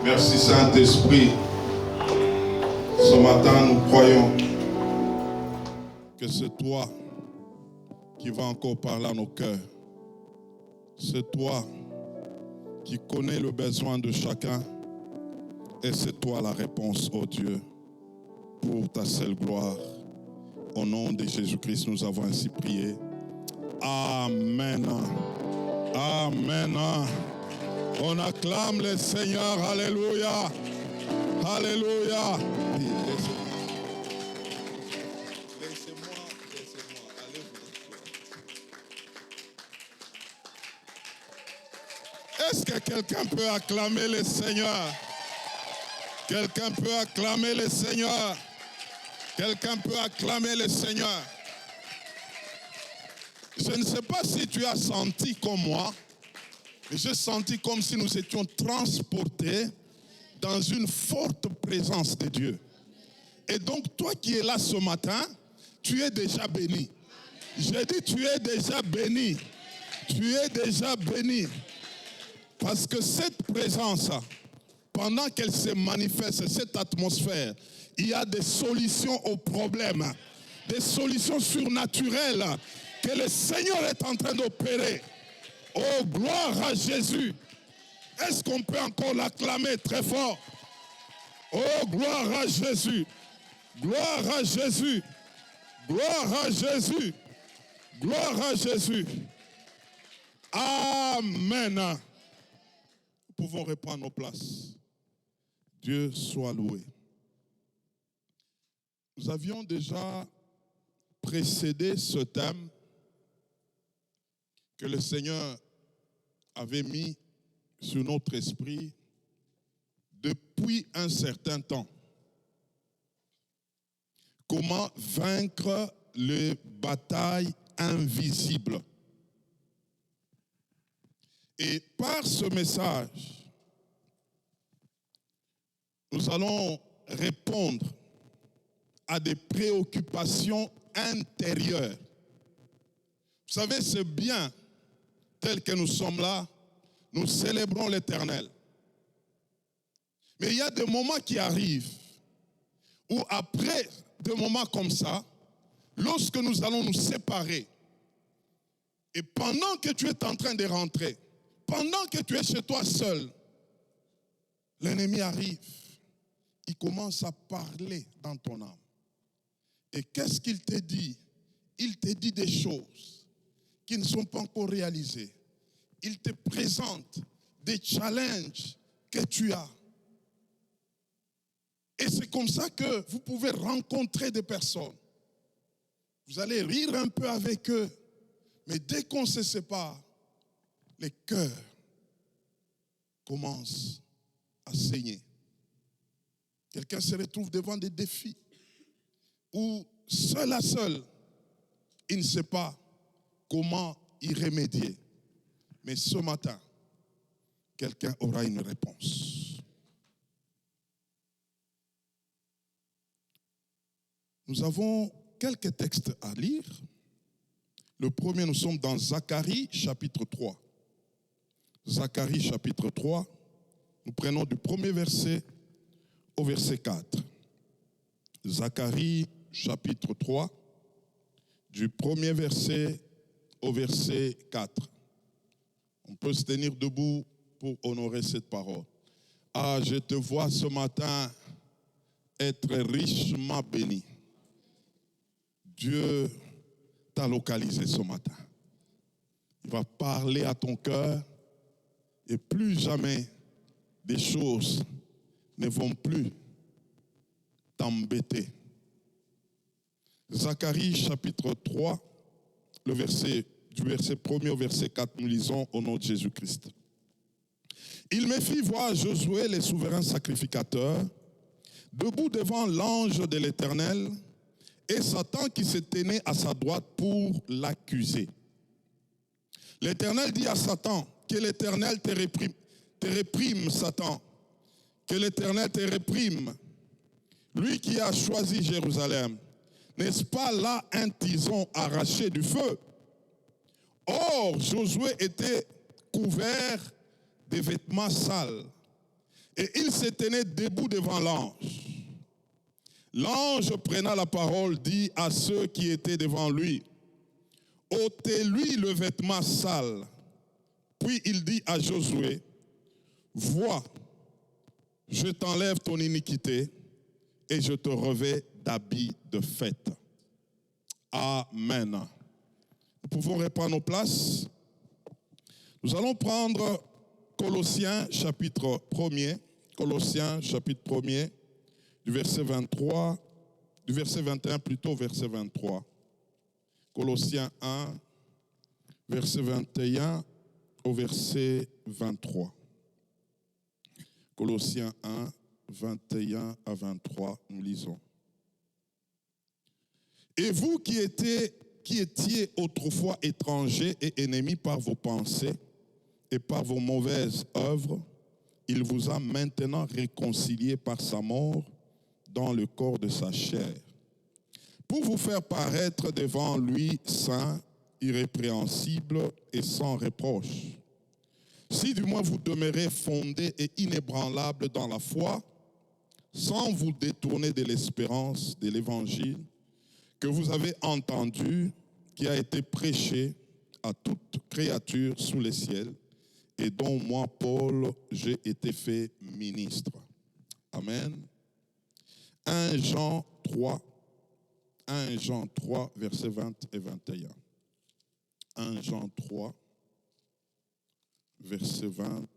Merci Saint-Esprit. Ce matin, nous croyons que c'est toi qui vas encore parler à nos cœurs. C'est toi qui connais le besoin de chacun. Et c'est toi la réponse, oh Dieu, pour ta seule gloire. Au nom de Jésus-Christ, nous avons ainsi prié. Amen. Amen. On acclame le Seigneur. Alléluia. Alléluia. Laissez-moi. Allez-vous. Est-ce que quelqu'un peut acclamer le Seigneur? Quelqu'un peut acclamer le Seigneur? Quelqu'un peut acclamer le Seigneur? Je ne sais pas si tu as senti comme moi, mais j'ai senti comme si nous étions transportés dans une forte présence de Dieu. Et donc, toi qui es là ce matin, tu es déjà béni. J'ai dit, tu es déjà béni. Tu es déjà béni. Parce que cette présence, pendant qu'elle se manifeste, cette atmosphère, il y a des solutions aux problèmes, des solutions surnaturelles que le Seigneur est en train d'opérer. Oh, gloire à Jésus. Est-ce qu'on peut encore l'acclamer très fort? Oh, gloire à Jésus. Gloire à Jésus. Gloire à Jésus. Gloire à Jésus. Amen. Nous pouvons reprendre nos places. Dieu soit loué. Nous avions déjà précédé ce thème que le Seigneur avait mis sur notre esprit depuis un certain temps. Comment vaincre les batailles invisibles. Et par ce message, nous allons répondre à des préoccupations intérieures. Vous savez, c'est bien, tel que nous sommes là, nous célébrons l'Éternel. Mais il y a des moments qui arrivent où après des moments comme ça, lorsque nous allons nous séparer, et pendant que tu es en train de rentrer, pendant que tu es chez toi seul, l'ennemi arrive, il commence à parler dans ton âme. Et qu'est-ce qu'il te dit? Il te dit des choses qui ne sont pas encore réalisées. Il te présente des challenges que tu as. Et c'est comme ça que vous pouvez rencontrer des personnes. Vous allez rire un peu avec eux, mais dès qu'on se sépare, les cœurs commencent à saigner. Quelqu'un se retrouve devant des défis où seul à seul, il ne sait pas comment y remédier. Mais ce matin, quelqu'un aura une réponse. Nous avons quelques textes à lire. Le premier, nous sommes dans Zacharie, chapitre 3. Zacharie, chapitre 3. Nous prenons du premier verset au verset 4. Zacharie, chapitre 3, du premier verset au verset 4. On peut se tenir debout pour honorer cette parole. Ah, je te vois ce matin être richement béni. Dieu t'a localisé ce matin. Il va parler à ton cœur et plus jamais des choses ne vont plus t'embêter. Zacharie chapitre 3, du verset 1er au verset 4, nous lisons au nom de Jésus-Christ. Il me fit voir Josué, le souverain sacrificateur, debout devant l'ange de l'Éternel, et Satan qui se tenait à sa droite pour l'accuser. L'Éternel dit à Satan, que l'Éternel te réprime, Satan, que l'Éternel te réprime, lui qui a choisi Jérusalem. N'est-ce pas là un tison arraché du feu? Or, Josué était couvert de vêtements sales Et il se tenait debout devant l'ange. L'ange, prenant la parole, dit à ceux qui étaient devant lui, ôtez-lui le vêtement sale. Puis il dit à Josué, vois, je t'enlève ton iniquité et je te revêts d'habits de fête. Amen. Nous pouvons reprendre nos places. Nous allons prendre Colossiens chapitre 1er, Colossiens chapitre 1er, du verset 23, du verset 21 plutôt, verset 23. Colossiens 1, verset 21 au verset 23. Colossiens 1, 21 à 23, nous lisons. Et vous qui étiez autrefois étrangers et ennemis par vos pensées et par vos mauvaises œuvres, il vous a maintenant réconciliés par sa mort dans le corps de sa chair, pour vous faire paraître devant lui saint, irrépréhensible et sans reproche. Si du moins vous demeurez fondés et inébranlables dans la foi, sans vous détourner de l'espérance de l'évangile que vous avez entendu, qui a été prêché à toute créature sous les ciels, et dont moi, Paul, j'ai été fait ministre. Amen. 1 Jean 3, versets 20 et 21. 1 Jean 3, versets 20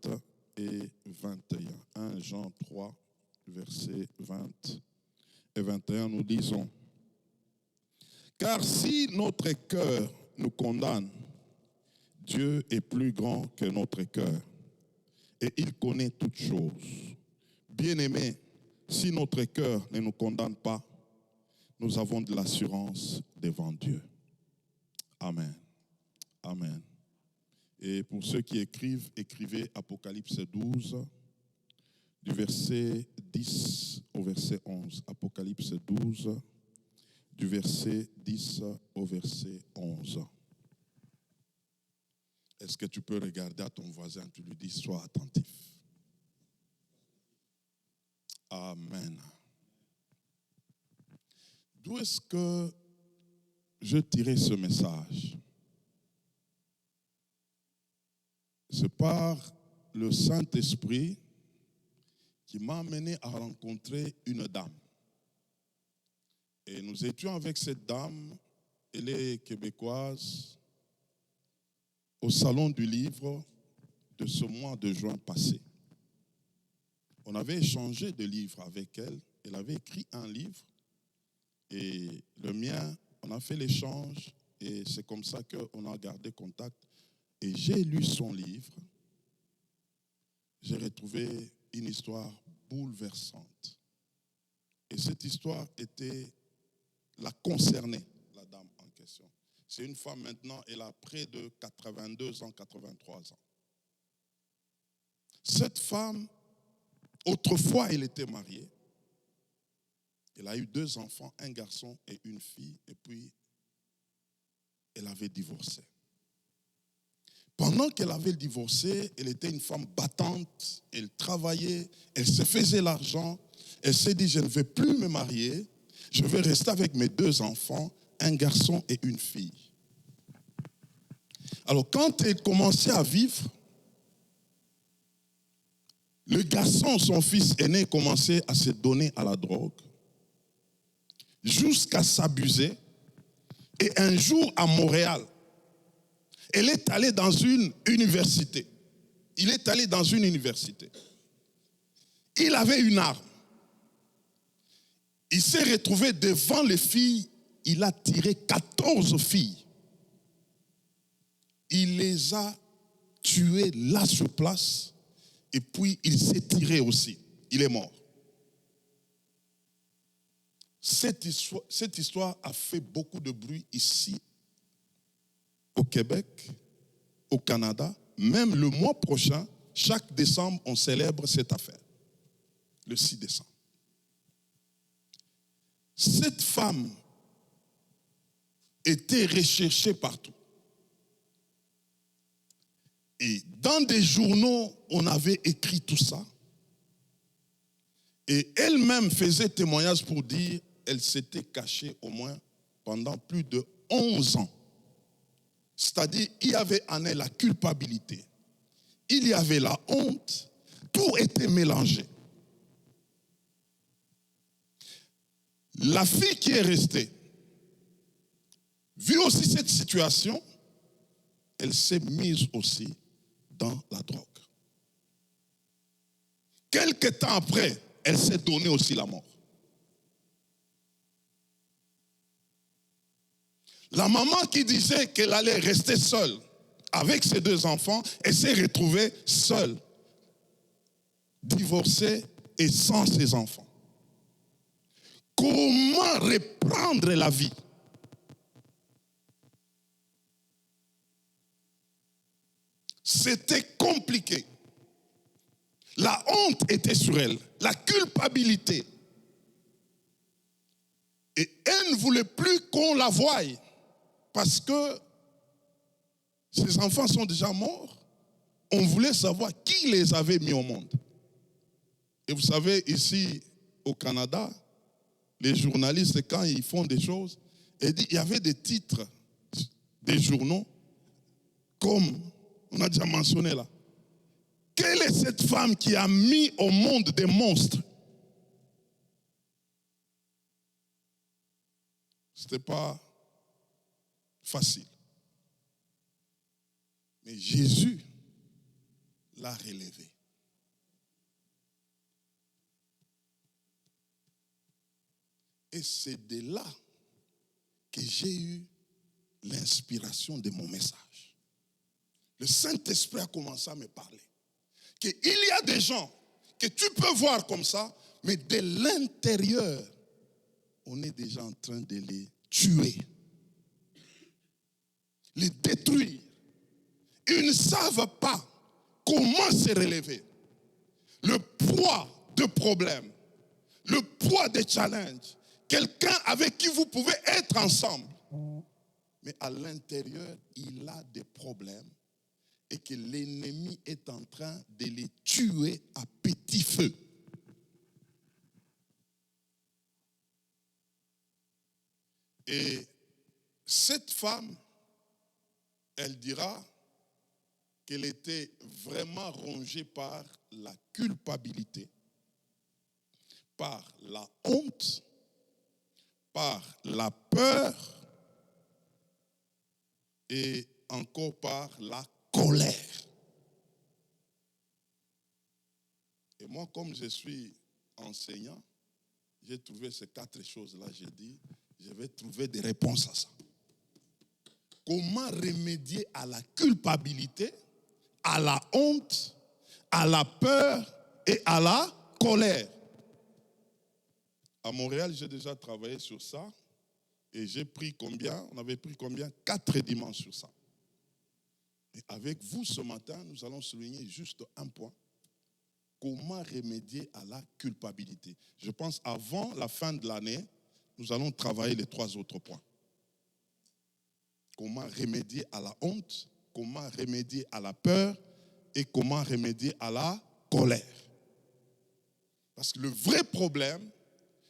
et 21. 1 Jean 3, versets 20 et 21, nous lisons. Car si notre cœur nous condamne, Dieu est plus grand que notre cœur et il connaît toutes choses. Bien-aimés, si notre cœur ne nous condamne pas, nous avons de l'assurance devant Dieu. Amen. Amen. Et pour ceux qui écrivent, écrivez Apocalypse 12, du verset 10 au verset 11. Apocalypse 12, du verset 10 au verset 11. Est-ce que tu peux regarder à ton voisin, tu lui dis, sois attentif. Amen. D'où est-ce que je tirais ce message? C'est par le Saint-Esprit qui m'a amené à rencontrer une dame. Et nous étions avec cette dame, elle est québécoise, au Salon du Livre de ce mois de juin passé. On avait échangé de livres avec elle. Elle avait écrit un livre et le mien, on a fait l'échange et c'est comme ça qu'on a gardé contact. Et j'ai lu son livre. J'ai retrouvé une histoire bouleversante. Et cette histoire la concernait, la dame en question. C'est une femme maintenant, elle a près de 82 ans, 83 ans. Cette femme, autrefois, elle était mariée. Elle a eu 2 enfants, un garçon et une fille, et puis elle avait divorcé. Pendant qu'elle avait divorcé, elle était une femme battante, elle travaillait, elle se faisait l'argent. Elle s'est dit, je ne vais plus me marier, je vais rester avec mes 2 enfants, un garçon et une fille. Alors quand elle commençait à vivre, le garçon, son fils aîné, commençait à se donner à la drogue, jusqu'à s'abuser. Et un jour à Montréal, elle est allée dans une université. Il est allé dans une université. Il avait une arme. Il s'est retrouvé devant les filles. Il a tiré 14 filles. Il les a tuées là sur place. Et puis il s'est tiré aussi. Il est mort. Cette histoire a fait beaucoup de bruit ici au Québec, au Canada. Même le mois prochain, chaque décembre, on célèbre cette affaire. Le 6 décembre. Cette femme était recherchée partout. Et dans des journaux, on avait écrit tout ça. Et il y avait une dame qui s'appelait Marie. Elle était mariée. Elle avait 2 enfants, un garçon et une fille. Elle avait divorcé. Pendant qu'elle avait divorcé, elle était une femme battante. Elle travaillait, elle se faisait l'argent. Et quand elle commençait à vivre, le garçon, son fils aîné, commençait à se donner à la drogue, jusqu'à s'abuser. Et un jour à Montréal, elle est allée dans une université. Il est allé dans une université. Il avait une arme. Il s'est retrouvé devant les filles. Il les a tuées là sur place. Et puis il s'est tiré aussi. Il est mort. Cette Et elle-même faisait témoignage pour dire qu'elle s'était cachée au moins pendant plus de 11 ans. C'est-à-dire, il y avait en elle la culpabilité, il y avait la honte, tout était mélangé. La fille qui est restée, vu aussi cette situation, elle s'est mise aussi dans la drogue. Quelque temps après, elle s'est donnée aussi la mort. La maman qui disait qu'elle allait rester seule avec ses 2 enfants, elle s'est retrouvée seule, divorcée et sans ses enfants. Comment reprendre la vie? C'était compliqué. La honte était sur elle, la culpabilité. Et elle ne voulait plus qu'on la voie parce que ses enfants sont déjà morts. On voulait savoir qui les avait mis au monde. Et vous savez, ici au Canada, les journalistes, quand ils font des choses, il y avait des titres des journaux, comme on a déjà mentionné là. Quelle est cette femme qui a mis au monde des monstres? Ce n'était pas facile. Mais Jésus l'a relevé. Et c'est de là que j'ai eu l'inspiration de mon message. Le Saint-Esprit a commencé à me parler. Qu'il y a des gens que tu peux voir comme ça, mais de l'intérieur, on est déjà en train de les tuer, les détruire. Ils ne savent pas comment se relever. Le poids de problèmes, le poids des challenges, quelqu'un avec qui vous pouvez être ensemble. Mais à l'intérieur, il a des problèmes et que l'ennemi est en train de les tuer à petit feu. Et cette femme, elle dira qu'elle était vraiment rongée par la culpabilité, par la honte, par la peur et encore par la colère. Et moi, comme je suis enseignant, j'ai trouvé ces 4 choses-là. J'ai dit, je vais trouver des réponses à ça. Comment remédier à la culpabilité, à la honte, à la peur et à la colère? À Montréal, j'ai déjà travaillé sur ça et j'ai pris combien? On avait pris combien? 4 dimanches sur ça. Et avec vous ce matin, nous allons souligner juste un point. Comment remédier à la culpabilité? Je pense avant la fin de l'année, nous allons travailler les 3 autres points. Comment remédier à la honte, comment remédier à la peur et comment remédier à la colère. Parce que le vrai problème,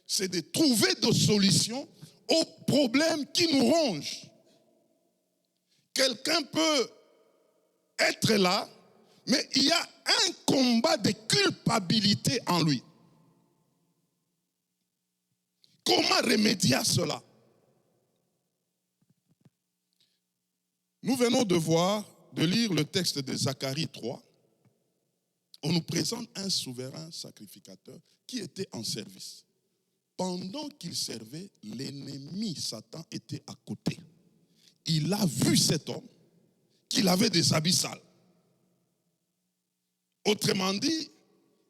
c'est de trouver des solutions aux problèmes qui nous rongent. Quelqu'un peut être là, mais il y a un combat de culpabilité en lui. Comment remédier à cela? Nous venons de lire le texte de Zacharie 3. On nous présente un souverain sacrificateur qui était en service. Pendant qu'il servait, l'ennemi Satan était à côté. Il a vu cet homme qu'il avait des habits sales. Autrement dit,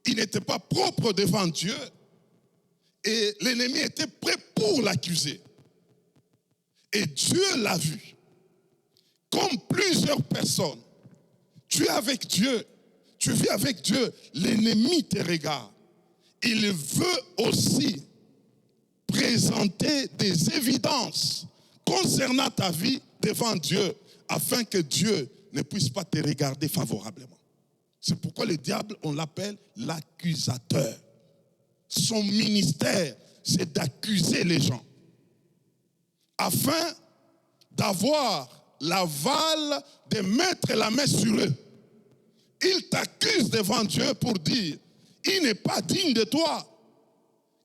il n'était pas propre devant Dieu et l'ennemi était prêt pour l'accuser. Et Dieu l'a vu. Comme plusieurs personnes, tu es avec Dieu, tu vis avec Dieu, l'ennemi te regarde. Il veut aussi présenter des évidences concernant ta vie devant Dieu, afin que Dieu ne puisse pas te regarder favorablement. C'est pourquoi le diable, on l'appelle l'accusateur. son ministère, c'est d'accuser les gens, afin d'avoir l'aval de mettre la main sur eux. Il t'accuse devant Dieu pour dire, il n'est pas digne de toi.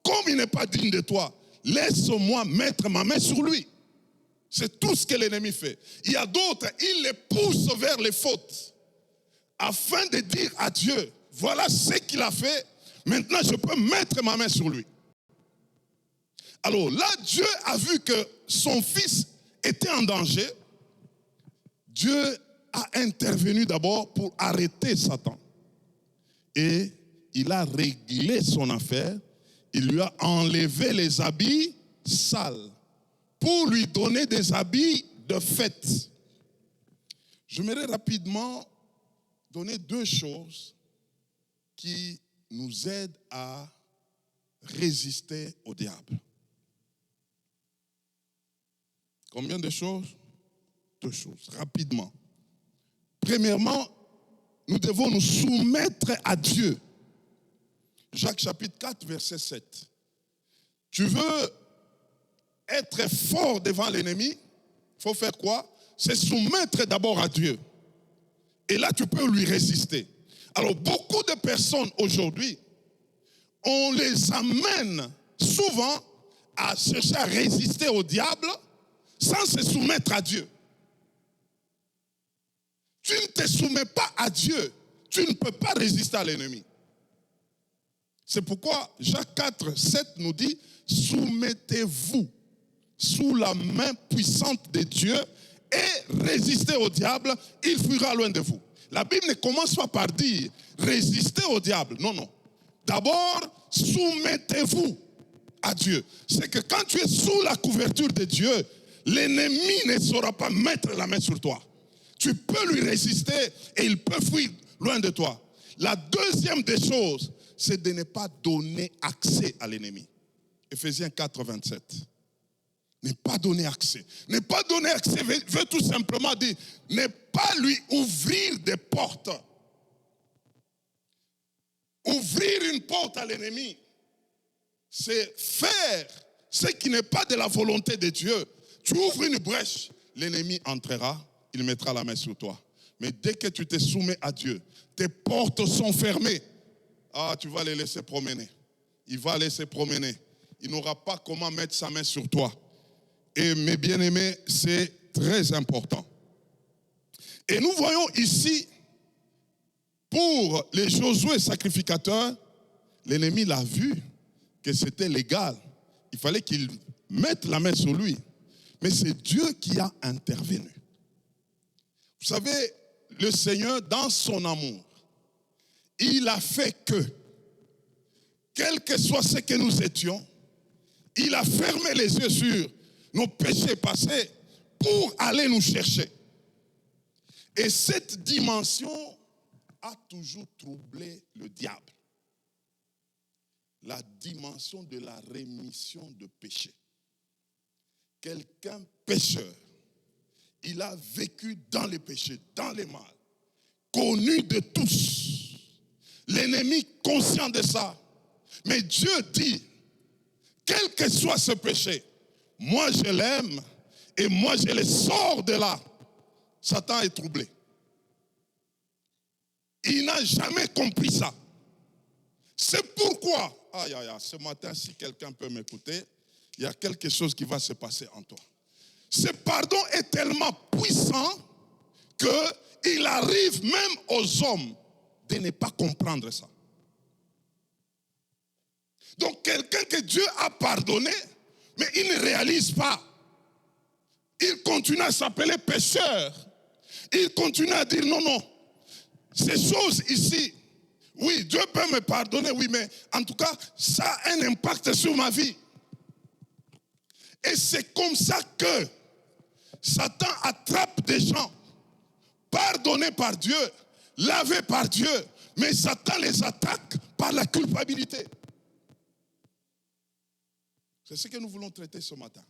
Comme il n'est pas digne de toi, laisse-moi mettre ma main sur lui. C'est tout ce que l'ennemi fait. Il y a d'autres, il les pousse vers les fautes, afin de dire à Dieu, voilà ce qu'il a fait, maintenant je peux mettre ma main sur lui. Alors là, Dieu a vu que son fils était en danger. Dieu a intervenu d'abord pour arrêter Satan. Et il a réglé son affaire. Il lui a enlevé les habits sales pour lui donner des habits de fête. J'aimerais rapidement donner deux choses qui nous aident à résister au diable. Combien de choses? Deux choses, rapidement. Premièrement, nous devons nous soumettre à Dieu. Jacques chapitre 4, verset 7. Tu veux être fort devant l'ennemi, il faut faire quoi? C'est soumettre d'abord à Dieu. Et là, tu peux lui résister. Alors, beaucoup de personnes aujourd'hui, on les amène souvent à chercher à résister au diable sans se soumettre à Dieu. Tu ne te soumets pas à Dieu, tu ne peux pas résister à l'ennemi. C'est pourquoi Jacques 4, 7 nous dit, soumettez-vous sous la main puissante de Dieu et résistez au diable, il fuira loin de vous. La Bible ne commence pas par dire résistez au diable. Non, non. D'abord, soumettez-vous à Dieu. C'est que quand tu es sous la couverture de Dieu, l'ennemi ne saura pas mettre la main sur toi. Tu peux lui résister et il peut fuir loin de toi. La deuxième des choses, c'est de ne pas donner accès à l'ennemi. Éphésiens 4, 27. Ne pas donner accès. Ne pas donner accès veut tout simplement dire ne pas lui ouvrir des portes. Ouvrir une porte à l'ennemi, c'est faire ce qui n'est pas de la volonté de Dieu. Tu ouvres une brèche, l'ennemi entrera, il mettra la main sur toi. Mais dès que tu te soumets à Dieu, tes portes sont fermées. Ah, tu vas les laisser promener. Il va laisser promener. Il n'aura pas comment mettre sa main sur toi. Et mes bien-aimés, c'est très important. Et nous voyons ici, pour les Josué sacrificateurs, l'ennemi l'a vu que c'était légal. Il fallait qu'il mette la main sur lui. Mais c'est Dieu qui a intervenu. Vous savez, le Seigneur, dans son amour, il a fait que, quel que soit ce que nous étions, il a fermé les yeux sur nos péchés passés pour aller nous chercher. Et cette dimension a toujours troublé le diable. La dimension de la rémission de péché. Quelqu'un pécheur, il a vécu dans les péchés, dans les mal, connu de tous. L'ennemi conscient de ça. Mais Dieu dit, quel que soit ce péché, moi je l'aime et moi je le sors de là. Satan est troublé. Il n'a jamais compris ça. C'est pourquoi, ce matin, si quelqu'un peut m'écouter, il y a quelque chose qui va se passer en toi. Ce pardon est tellement puissant qu'il arrive même aux hommes de ne pas comprendre ça. Donc quelqu'un que Dieu a pardonné, mais il ne réalise pas. Il continue à s'appeler pécheur. Il continue à dire non, non. Ces choses ici, oui, Dieu peut me pardonner, oui, mais en tout cas, ça a un impact sur ma vie. Et c'est comme ça que Satan attrape des gens, pardonnés par Dieu, lavés par Dieu, mais Satan les attaque par la culpabilité. C'est ce que nous voulons traiter ce matin.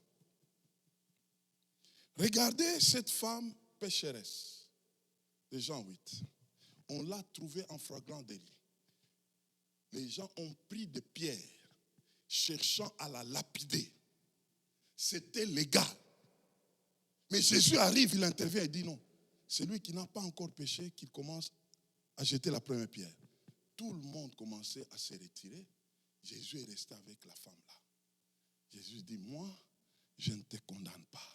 Regardez cette femme pécheresse de Jean 8. On l'a trouvée en flagrant délit. Les gens ont pris des pierres cherchant à la lapider. C'était légal. Mais Jésus arrive, il intervient et dit non. C'est lui qui n'a pas encore péché qu'il commence à jeter la première pierre. Tout le monde commençait à se retirer. Jésus est resté avec la femme là. Jésus dit, moi, je ne te condamne pas.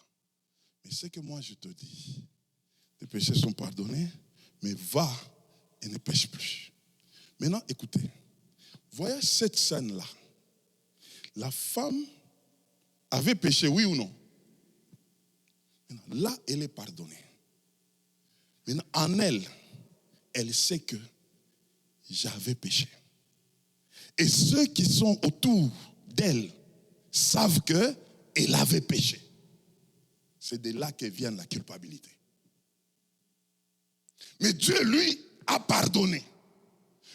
Mais ce que moi je te dis, tes péchés sont pardonnés, mais va et ne pêche plus. Maintenant, écoutez, voyez cette scène-là. La femme avait péché, oui ou non? Maintenant, là, elle est pardonnée. Maintenant, en elle, elle sait que j'avais péché. Et ceux qui sont autour d'elle savent qu'elle avait péché. C'est de là que vient la culpabilité. Mais Dieu, lui, a pardonné.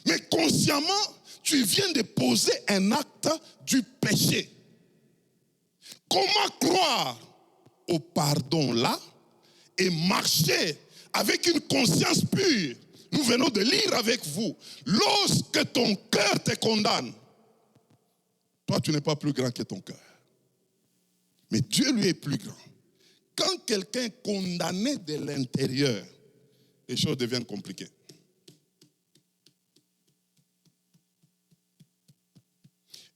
Mais consciemment, tu viens de poser un acte du péché. Comment croire au pardon là et marcher avec une conscience pure? Nous venons de lire avec vous. Lorsque ton cœur te condamne, toi tu n'es pas plus grand que ton cœur. Mais Dieu lui est plus grand. Quand quelqu'un est condamné de l'intérieur, les choses deviennent compliquées.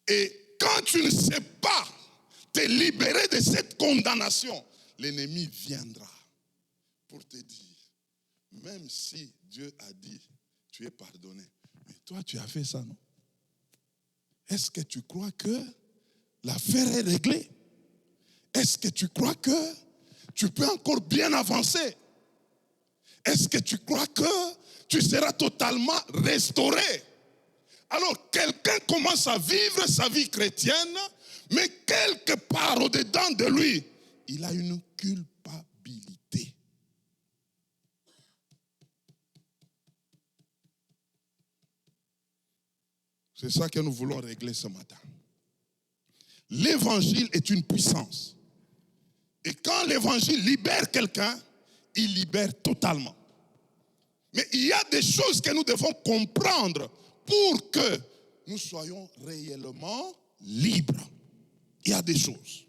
Et quand tu ne sais pas te libérer de cette condamnation, l'ennemi viendra pour te dire, même si Dieu a dit, tu es pardonné, mais toi tu as fait ça, non? Est-ce que tu crois que l'affaire est réglée? Est-ce que tu crois que tu peux encore bien avancer? Est-ce que tu crois que tu seras totalement restauré? Alors, quelqu'un commence à vivre sa vie chrétienne, mais quelque part au-dedans de lui, il a une culpabilité. C'est ça que nous voulons régler ce matin. L'évangile est une puissance. Et quand l'évangile libère quelqu'un, il libère totalement. Mais il y a des choses que nous devons comprendre pour que nous soyons réellement libres. Il y a des choses.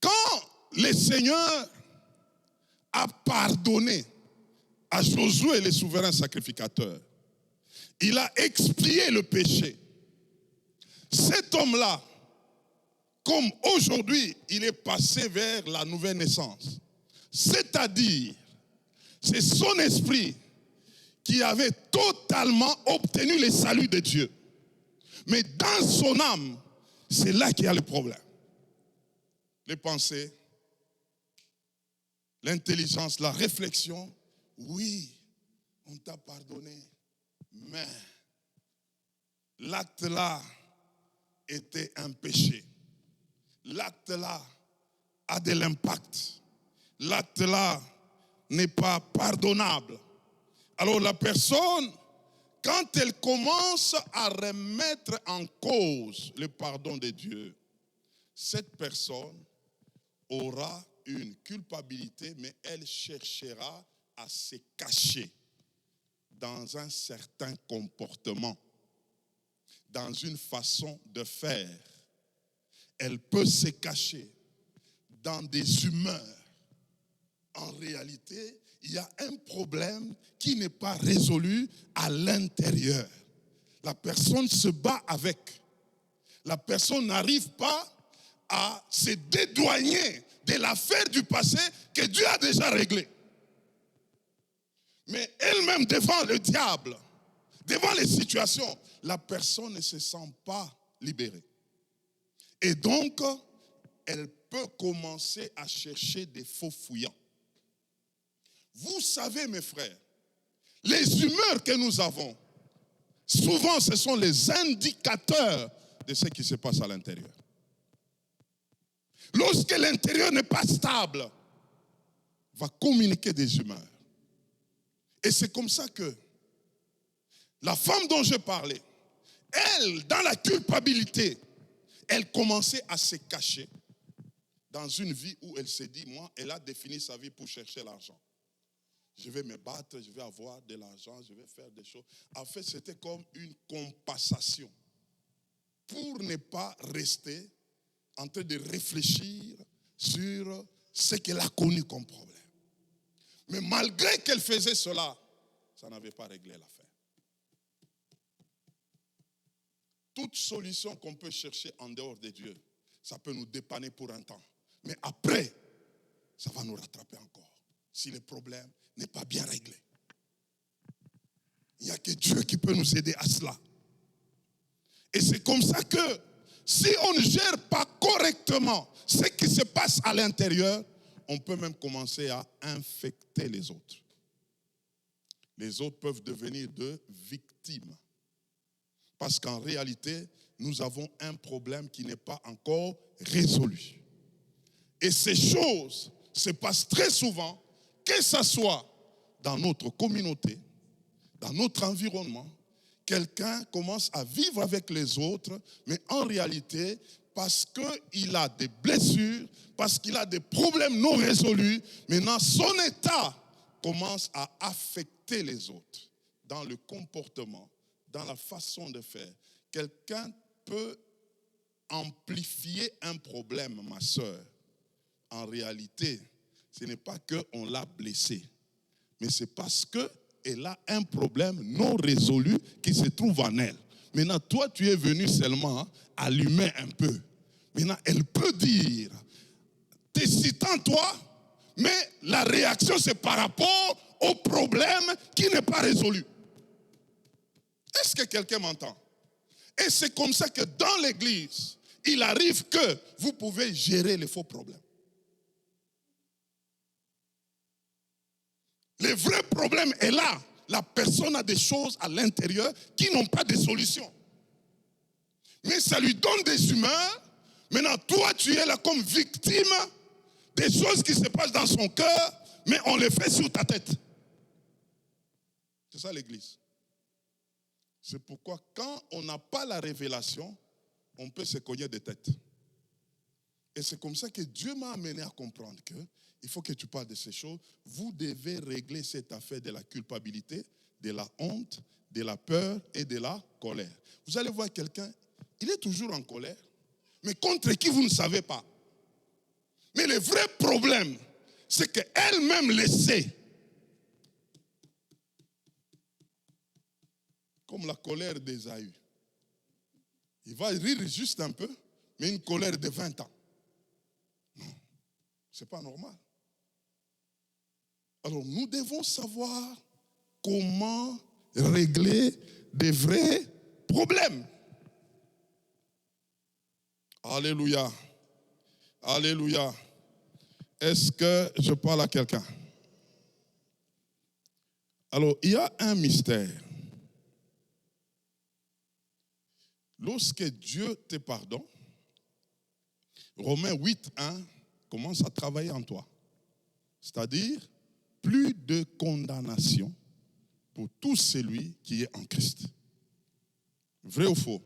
Quand le Seigneur a pardonné à Josué, le souverain sacrificateur, il a expié le péché. Cet homme-là, comme aujourd'hui, il est passé vers la nouvelle naissance. C'est-à-dire, c'est son esprit qui avait totalement obtenu le salut de Dieu. Mais dans son âme, c'est là qu'il y a le problème. Les pensées, l'intelligence, la réflexion. Oui, on t'a pardonné, mais l'acte-là était un péché. L'acte-là a de l'impact. L'acte-là n'est pas pardonnable. Alors la personne, quand elle commence à remettre en cause le pardon de Dieu, cette personne aura une culpabilité, mais elle cherchera à se cacher dans un certain comportement, dans une façon de faire. Elle peut se cacher dans des humeurs. En réalité, il y a un problème qui n'est pas résolu à l'intérieur. La personne se bat avec. La personne n'arrive pas à se dédouaner de l'affaire du passé que Dieu a déjà réglée. Mais elle-même devant le diable, devant les situations, la personne ne se sent pas libérée. Et donc, elle peut commencer à chercher des faux fouillants. Vous savez, mes frères, les humeurs que nous avons, souvent ce sont les indicateurs de ce qui se passe à l'intérieur. Lorsque l'intérieur n'est pas stable, va communiquer des humeurs. Et c'est comme ça que la femme dont je parlais, elle, dans la culpabilité, elle commençait à se cacher dans une vie où elle s'est dit, moi, elle a défini sa vie pour chercher l'argent. Je vais me battre, je vais avoir de l'argent, je vais faire des choses. En fait, c'était comme une compensation. pour ne pas rester en train de réfléchir sur ce qu'elle a connu comme problème. Mais malgré qu'elle faisait cela, ça n'avait pas réglé l'affaire. Toute solution qu'on peut chercher en dehors de Dieu, ça peut nous dépanner pour un temps. Mais après, ça va nous rattraper encore. Si le problème n'est pas bien réglé. Il n'y a que Dieu qui peut nous aider à cela. Et c'est comme ça que si on ne gère pas correctement ce qui se passe à l'intérieur, on peut même commencer à infecter les autres. Les autres peuvent devenir de victimes. Parce qu'en réalité, nous avons un problème qui n'est pas encore résolu. Et ces choses se passent très souvent, que ce soit dans notre communauté, dans notre environnement. Quelqu'un commence à vivre avec les autres, mais en réalité, parce qu'il a des blessures, parce qu'il a des problèmes non résolus, maintenant son état commence à affecter les autres dans le comportement, dans la façon de faire. Quelqu'un peut amplifier un problème, ma soeur. En réalité, ce n'est pas qu'on l'a blessée, mais c'est parce qu'elle a un problème non résolu qui se trouve en elle. Maintenant, toi, tu es venu seulement allumer un peu. Maintenant, elle peut dire, t'es citant toi, mais la réaction, c'est par rapport au problème qui n'est pas résolu. Est-ce que quelqu'un m'entend? Et c'est comme ça que dans l'église, il arrive que vous pouvez gérer les faux problèmes. Le vrai problème est là. La personne a des choses à l'intérieur qui n'ont pas de solution. Mais ça lui donne des humeurs. Maintenant, toi, tu es là comme victime des choses qui se passent dans son cœur, mais on les fait sur ta tête. C'est ça l'église. C'est pourquoi quand on n'a pas la révélation, on peut se cogner des têtes. Et c'est comme ça que Dieu m'a amené à comprendre que il faut que tu parles de ces choses. Vous devez régler cette affaire de la culpabilité, de la honte, de la peur et de la colère. Vous allez voir quelqu'un, il est toujours en colère, mais contre qui vous ne savez pas. Mais le vrai problème, c'est qu'elle-même le sait. Comme la colère d'Ésaü. Il va rire juste un peu, mais une colère de 20 ans. Non, ce n'est pas normal. Alors nous devons savoir comment régler des vrais problèmes. Alléluia. Alléluia. Est-ce que je parle à quelqu'un? Alors, il y a un mystère. Lorsque Dieu te pardonne, Romains 8:1 commence à travailler en toi. C'est-à-dire, plus de condamnation pour tout celui qui est en Christ. Vrai ou faux?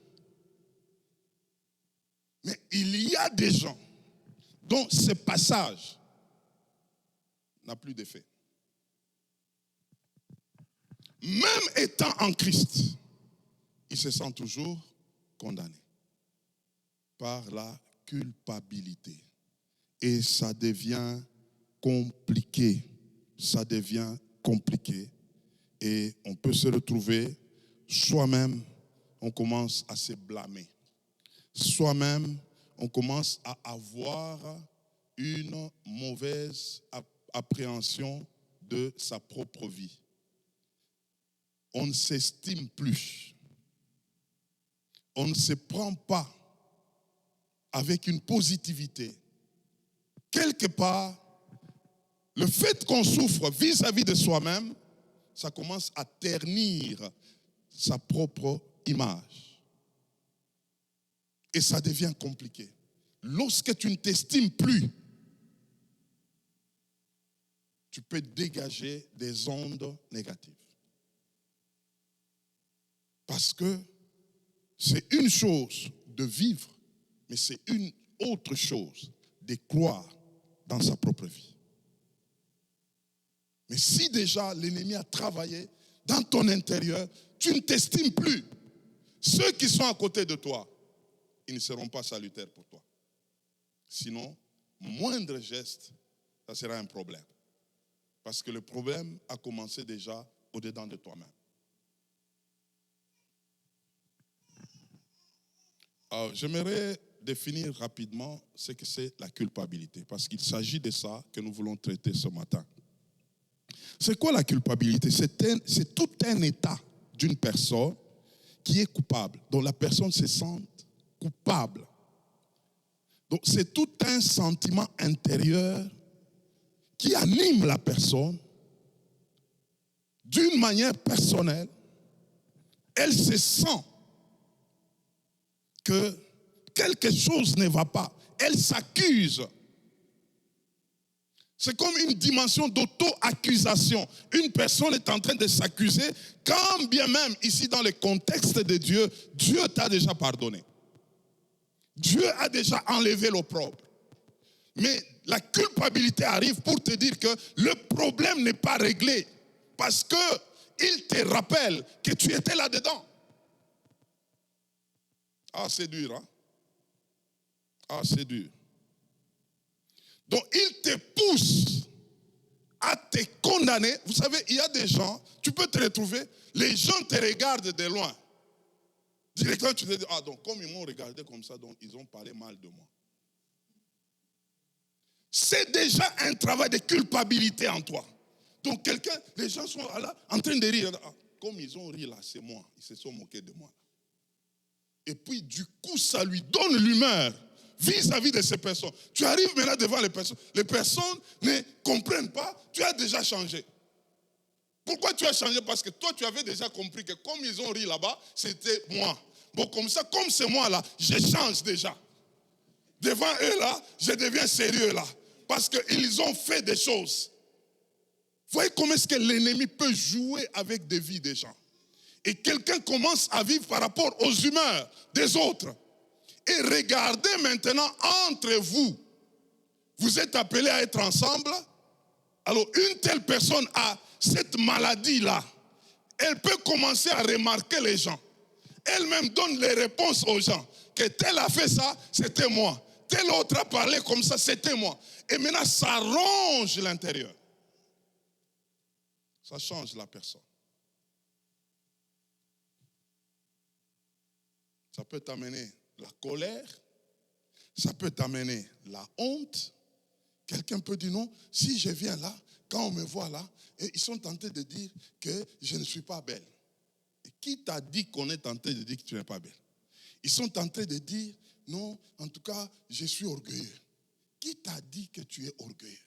Mais il y a des gens dont ce passage n'a plus d'effet. Même étant en Christ, ils se sentent toujours condamnés par la culpabilité. Et ça devient compliqué. Ça devient compliqué. Et on peut se retrouver soi-même, on commence à se blâmer. Soi-même, on commence à avoir une mauvaise appréhension de sa propre vie. On ne s'estime plus. On ne se prend pas avec une positivité. Quelque part, le fait qu'on souffre vis-à-vis de soi-même, ça commence à ternir sa propre image. Et ça devient compliqué. Lorsque tu ne t'estimes plus, tu peux dégager des ondes négatives. Parce que c'est une chose de vivre, mais c'est une autre chose de croire dans sa propre vie. Mais si déjà l'ennemi a travaillé dans ton intérieur, tu ne t'estimes plus. Ceux qui sont à côté de toi, ils ne seront pas salutaires pour toi. Sinon, moindre geste, ça sera un problème. Parce que le problème a commencé déjà au-dedans de toi-même. Alors, j'aimerais définir rapidement ce que c'est la culpabilité, parce qu'il s'agit de ça que nous voulons traiter ce matin. C'est quoi la culpabilité? C'est tout un état d'une personne qui est coupable, dont la personne se sent coupable. Donc c'est tout un sentiment intérieur qui anime la personne d'une manière personnelle. Elle se sent que quelque chose ne va pas. Elle s'accuse. C'est comme une dimension d'auto-accusation. Une personne est en train de s'accuser, quand bien même, ici dans le contexte de Dieu, Dieu t'a déjà pardonné. Dieu a déjà enlevé l'opprobre. Mais la culpabilité arrive pour te dire que le problème n'est pas réglé. Parce qu'il te rappelle que tu étais là-dedans. Ah, c'est dur, hein? Ah, c'est dur. Donc, il te pousse à te condamner. Vous savez, il y a des gens, tu peux te retrouver, les gens te regardent de loin. Directement, tu te dis, ah, donc, comme ils m'ont regardé comme ça, donc, ils ont parlé mal de moi. C'est déjà un travail de culpabilité en toi. Donc, les gens sont là, en train de rire. Ah, comme ils ont ri là, c'est moi. Ils se sont moqués de moi. Et puis, du coup, ça lui donne l'humeur vis-à-vis de ces personnes. Tu arrives maintenant devant les personnes ne comprennent pas, tu as déjà changé. Pourquoi tu as changé? Parce que toi, tu avais déjà compris que comme ils ont ri là-bas, c'était moi. Bon, comme ça, comme c'est moi là, je change déjà. Devant eux là, je deviens sérieux là. Parce qu'ils ont fait des choses. Vous voyez comment est-ce que l'ennemi peut jouer avec des vies des gens. Et quelqu'un commence à vivre par rapport aux humeurs des autres. Et regardez maintenant entre vous. Vous êtes appelés à être ensemble. Alors une telle personne a cette maladie-là. Elle peut commencer à remarquer les gens. Elle-même donne les réponses aux gens. Que tel a fait ça, c'était moi. Tel autre a parlé comme ça, c'était moi. Et maintenant, ça ronge l'intérieur. Ça change la personne. Ça peut t'amener la colère, ça peut t'amener la honte. Quelqu'un peut dire non, si je viens là, quand on me voit là, et ils sont tentés de dire que je ne suis pas belle. Et qui t'a dit qu'on est tenté de dire que tu n'es pas belle? Ils sont tentés de dire non, en tout cas, je suis orgueilleux. Qui t'a dit que tu es orgueilleux?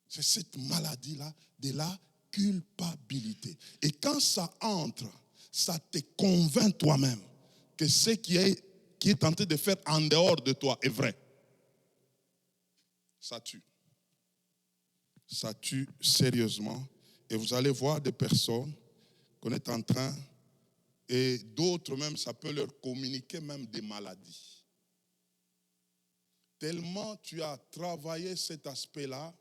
C'est cette maladie-là de la culpabilité. Et quand ça entre, ça te convainc toi-même que ce qui est tenté de faire en dehors de toi est vrai. Ça tue. Ça tue sérieusement. Et vous allez voir des personnes qu'on est en train, et d'autres même, ça peut leur communiquer même des maladies. Tellement tu as travaillé cet aspect-là,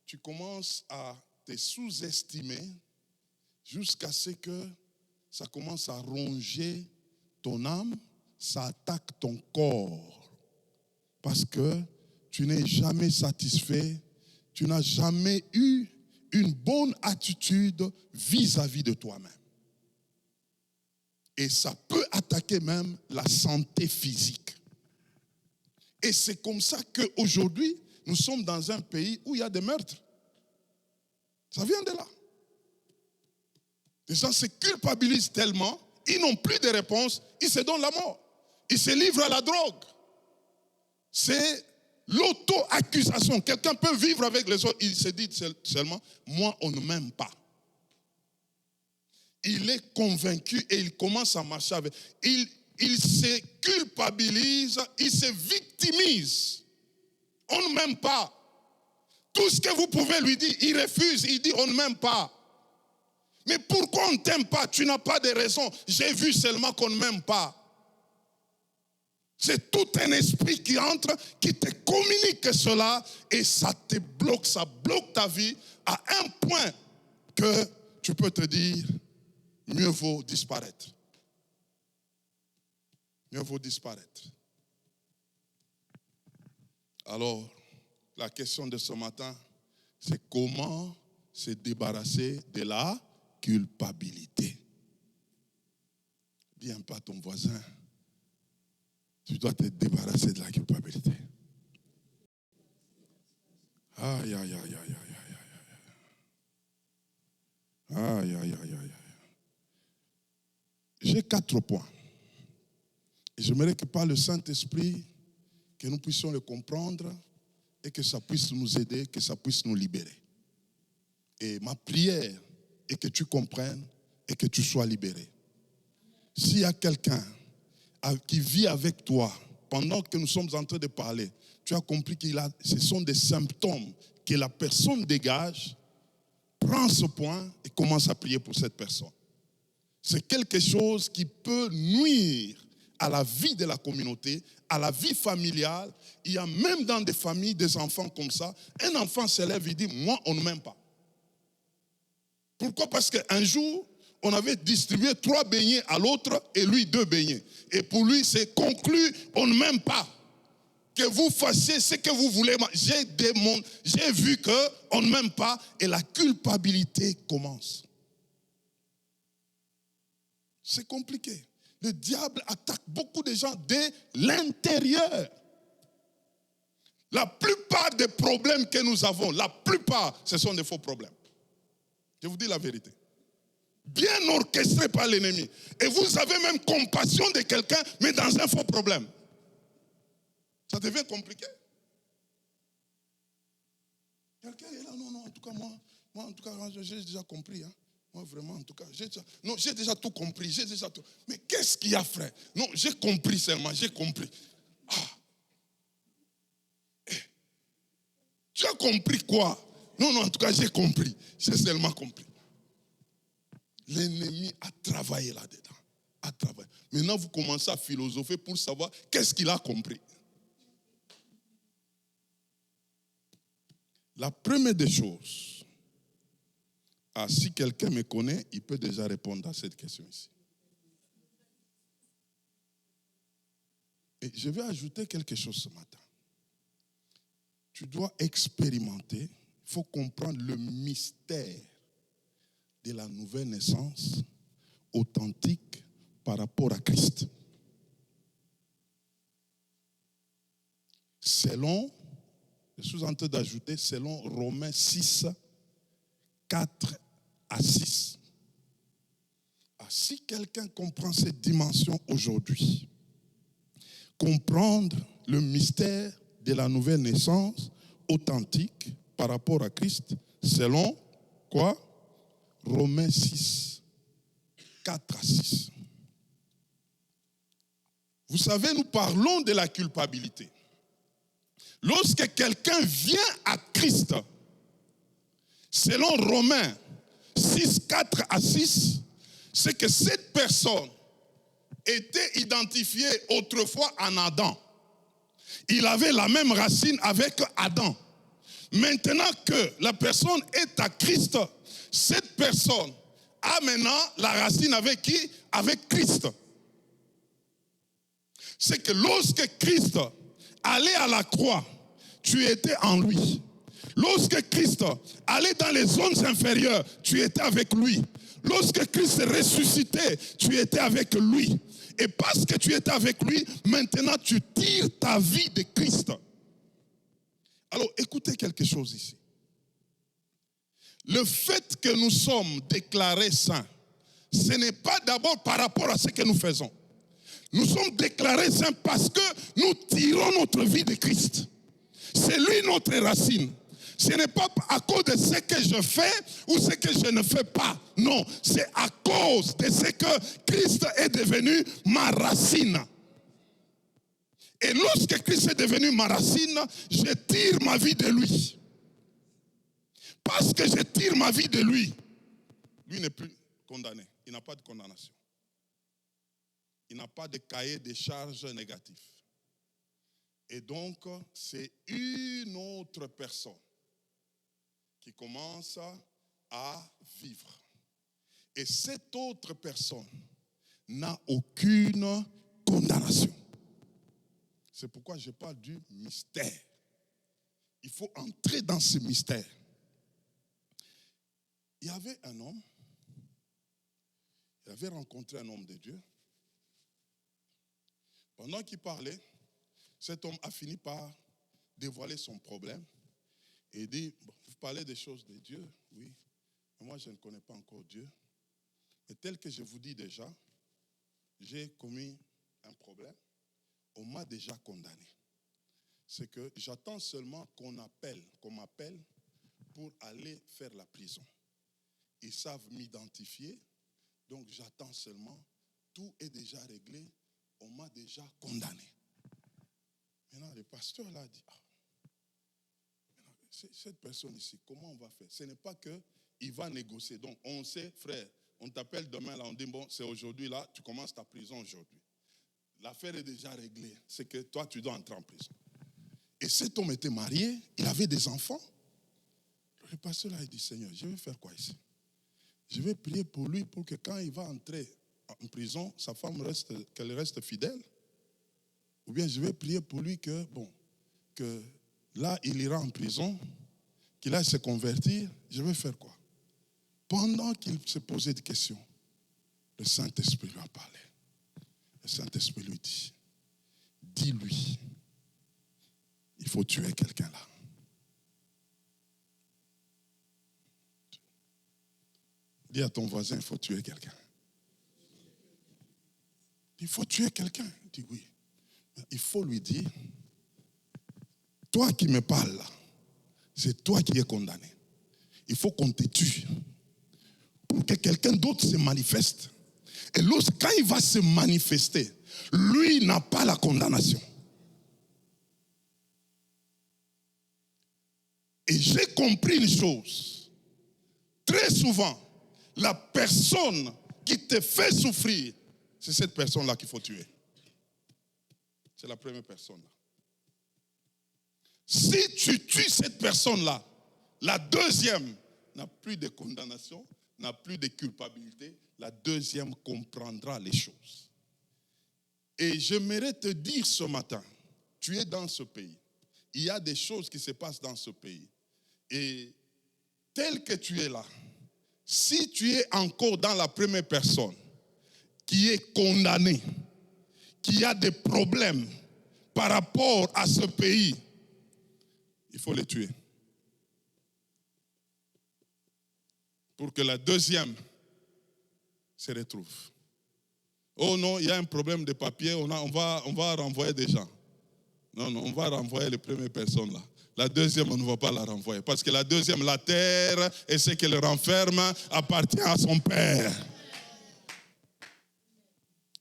tu commences à te sous-estimer jusqu'à ce que ça commence à ronger ton âme, ça attaque ton corps. Parce que tu n'es jamais satisfait, tu n'as jamais eu une bonne attitude vis-à-vis de toi-même. Et ça peut attaquer même la santé physique. Et c'est comme ça qu'aujourd'hui, nous sommes dans un pays où il y a des meurtres. Ça vient de là. Les gens se culpabilisent tellement, ils n'ont plus de réponse, ils se donnent la mort. Ils se livrent à la drogue. C'est l'auto-accusation. Quelqu'un peut vivre avec les autres, il se dit seulement, moi on ne m'aime pas. Il est convaincu et il commence à marcher avec. Il se culpabilise, il se victimise. On ne m'aime pas. Tout ce que vous pouvez lui dire, il refuse, il dit on ne m'aime pas. Mais pourquoi on ne t'aime pas? Tu n'as pas de raison. J'ai vu seulement qu'on ne m'aime pas. C'est tout un esprit qui entre, qui te communique cela et ça te bloque, ça bloque ta vie à un point que tu peux te dire, mieux vaut disparaître. mieux vaut disparaître. Alors, la question de ce matin, c'est comment se débarrasser de la culpabilité. Dis un peu à ton voisin, tu dois te débarrasser de la culpabilité. Aïe, aïe, aïe, aïe, aïe, aïe, aïe. Aïe, aïe, aïe, aïe. J'ai 4 points. Et j'aimerais que par le Saint-Esprit, que nous puissions le comprendre et que ça puisse nous aider, que ça puisse nous libérer. Et ma prière est que tu comprennes et que tu sois libéré. S'il y a quelqu'un qui vit avec toi, pendant que nous sommes en train de parler, tu as compris que ce sont des symptômes que la personne dégage, prends ce point et commence à prier pour cette personne. C'est quelque chose qui peut nuire à la vie de la communauté, à la vie familiale. Il y a même dans des familles des enfants comme ça. Un enfant se lève et dit, moi, on ne m'aime pas. Pourquoi? Parce qu'un jour, on avait distribué 3 beignets à l'autre et lui 2 beignets. Et pour lui, c'est conclu, on ne m'aime pas. Que vous fassiez ce que vous voulez. J'ai vu qu'on ne m'aime pas et la culpabilité commence. C'est compliqué. Le diable attaque beaucoup de gens de l'intérieur. La plupart des problèmes que nous avons, la plupart, ce sont des faux problèmes. Je vous dis la vérité. Bien orchestrés par l'ennemi. Et vous avez même compassion de quelqu'un, mais dans un faux problème. Ça devient compliqué. Quelqu'un est là, non, en tout cas, moi en tout cas, j'ai déjà compris. Hein. Moi, vraiment, en tout cas, j'ai déjà tout compris. Mais qu'est-ce qu'il y a, frère? Non, j'ai compris seulement, j'ai compris. Tu as compris quoi? Non, en tout cas, j'ai compris. J'ai seulement compris. L'ennemi a travaillé là-dedans. Maintenant, vous commencez à philosopher pour savoir qu'est-ce qu'il a compris. La première des choses, si quelqu'un me connaît, il peut déjà répondre à cette question ici. Et je vais ajouter quelque chose ce matin. Tu dois expérimenter, il faut comprendre le mystère de la nouvelle naissance authentique par rapport à Christ. Selon, je suis en train d'ajouter, selon Romains 6, 4 à 6. Si quelqu'un comprend cette dimension aujourd'hui, comprendre le mystère de la nouvelle naissance authentique par rapport à Christ, selon quoi? Romains 6, 4 à 6. Vous savez, nous parlons de la culpabilité. Lorsque quelqu'un vient à Christ, selon Romains 6, 4 à 6, c'est que cette personne était identifiée autrefois en Adam. Il avait la même racine avec Adam. Maintenant que la personne est à Christ, cette personne a maintenant la racine avec qui? Avec Christ. C'est que lorsque Christ allait à la croix, tu étais en lui. Lorsque Christ allait dans les zones inférieures, tu étais avec lui. Lorsque Christ ressuscitait, tu étais avec lui. Et parce que tu étais avec lui, maintenant tu tires ta vie de Christ. Alors écoutez quelque chose ici. Le fait que nous sommes déclarés saints, ce n'est pas d'abord par rapport à ce que nous faisons. Nous sommes déclarés saints parce que nous tirons notre vie de Christ. C'est lui notre racine. Ce n'est pas à cause de ce que je fais ou ce que je ne fais pas. Non, c'est à cause de ce que Christ est devenu ma racine. Et lorsque Christ est devenu ma racine, je tire ma vie de lui. Parce que je tire ma vie de lui, lui n'est plus condamné. Il n'a pas de condamnation. Il n'a pas de cahier de charges négatif. Et donc, c'est une autre personne qui commence à vivre. Et cette autre personne n'a aucune condamnation. C'est pourquoi je parle du mystère. Il faut entrer dans ce mystère. Il y avait un homme, il avait rencontré un homme de Dieu. Pendant qu'il parlait, cet homme a fini par dévoiler son problème et dit, bon, vous parlez des choses de Dieu, oui, mais moi je ne connais pas encore Dieu. Et tel que je vous dis déjà, j'ai commis un problème, on m'a déjà condamné. C'est que j'attends seulement qu'on m'appelle pour aller faire la prison. Ils savent m'identifier, donc j'attends seulement, tout est déjà réglé, on m'a déjà condamné. Maintenant, le pasteur là dit, cette personne ici, comment on va faire? Ce n'est pas qu'il va négocier. Donc, on sait, frère, on t'appelle demain, là, on dit, bon, c'est aujourd'hui, là, tu commences ta prison aujourd'hui. L'affaire est déjà réglée. C'est que toi, tu dois entrer en prison. Et cet homme était marié, il avait des enfants. Le pasteur là, il dit, Seigneur, je vais faire quoi ici? Je vais prier pour lui pour que quand il va entrer en prison, sa femme qu'elle reste fidèle. Ou bien je vais prier pour lui que là, il ira en prison, qu'il aille se convertir. Je vais faire quoi? Pendant qu'il se posait des questions, le Saint-Esprit lui a parlé. Le Saint-Esprit lui dit, dis-lui, il faut tuer quelqu'un là. Dis à ton voisin, il faut tuer quelqu'un. Il faut tuer quelqu'un. Il dit oui. Il faut lui dire, toi qui me parles là, c'est toi qui es condamné. Il faut qu'on te tue pour que quelqu'un d'autre se manifeste. Et quand il va se manifester, lui n'a pas la condamnation. Et j'ai compris une chose. Très souvent, la personne qui te fait souffrir, c'est cette personne-là qu'il faut tuer. C'est la première personne-là. Si tu tues cette personne-là, la deuxième n'a plus de condamnation, n'a plus de culpabilité. La deuxième comprendra les choses. Et j'aimerais te dire ce matin, tu es dans ce pays. Il y a des choses qui se passent dans ce pays. Et tel que tu es là, si tu es encore dans la première personne, qui est condamné, qui a des problèmes par rapport à ce pays, il faut les tuer. Pour que la deuxième se retrouve. Oh non, il y a un problème de papier, on va renvoyer des gens. Non, on va renvoyer les premières personnes là. La deuxième, on ne va pas la renvoyer. Parce que la deuxième, la terre et ce qu'elle renferme appartient à son Père.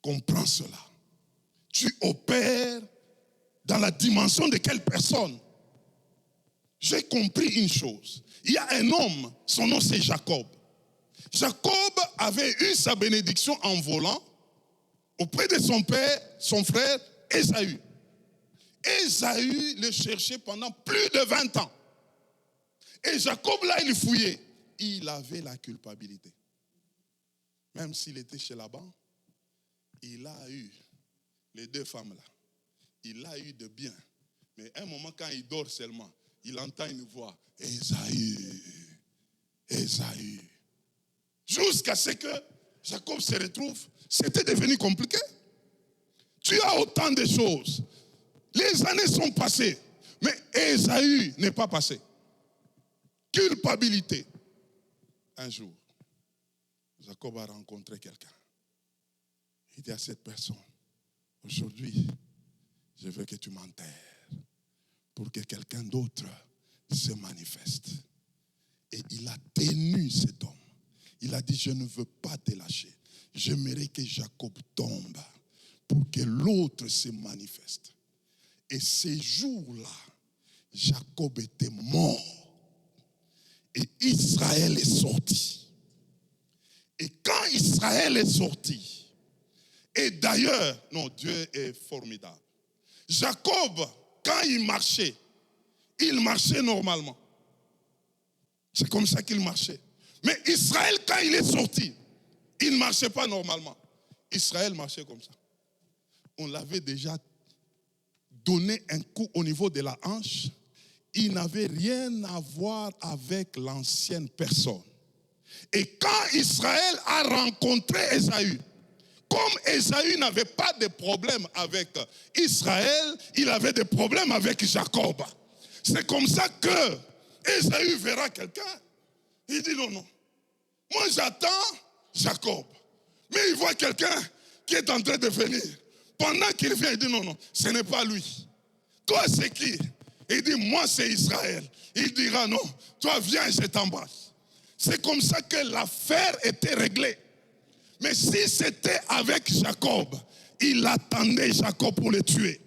Comprends cela. Tu opères dans la dimension de quelle personne? J'ai compris une chose. Il y a un homme, son nom c'est Jacob. Jacob avait eu sa bénédiction en volant auprès de son père, son frère, Ésaü. Ésaü le cherchait pendant plus de 20 ans. Et Jacob, là, il fouillait. Il avait la culpabilité. Même s'il était chez Laban, il a eu les deux femmes là. Il a eu de bien. Mais à un moment, quand il dort seulement, il entend une voix. Ésaü, Ésaü. Jusqu'à ce que Jacob se retrouve, c'était devenu compliqué. Tu as autant de choses. Les années sont passées, mais Ésaü n'est pas passé. Culpabilité. Un jour, Jacob a rencontré quelqu'un. Il dit à cette personne, aujourd'hui, je veux que tu m'enterres pour que quelqu'un d'autre se manifeste. Et il a tenu cet homme. Il a dit, je ne veux pas te lâcher. J'aimerais que Jacob tombe pour que l'autre se manifeste. Et ces jours-là, Jacob était mort. Et Israël est sorti. Et quand Israël est sorti, et d'ailleurs, non, Dieu est formidable. Jacob, quand il marchait normalement. C'est comme ça qu'il marchait. Mais Israël, quand il est sorti, il ne marchait pas normalement. Israël marchait comme ça. on l'avait déjà donné un coup au niveau de la hanche, il n'avait rien à voir avec l'ancienne personne. Et quand Israël a rencontré Ésaü, comme Ésaü n'avait pas de problème avec Israël, il avait des problèmes avec Jacob. C'est comme ça que Ésaü verra quelqu'un. Il dit non, non. Moi j'attends Jacob. Mais il voit quelqu'un qui est en train de venir. Pendant qu'il vient, il dit non, non, ce n'est pas lui. Toi c'est qui? Il dit moi c'est Israël. Il dira non, toi viens, je t'embrasse. C'est comme ça que l'affaire était réglée. Mais si c'était avec Jacob, il attendait Jacob pour le tuer.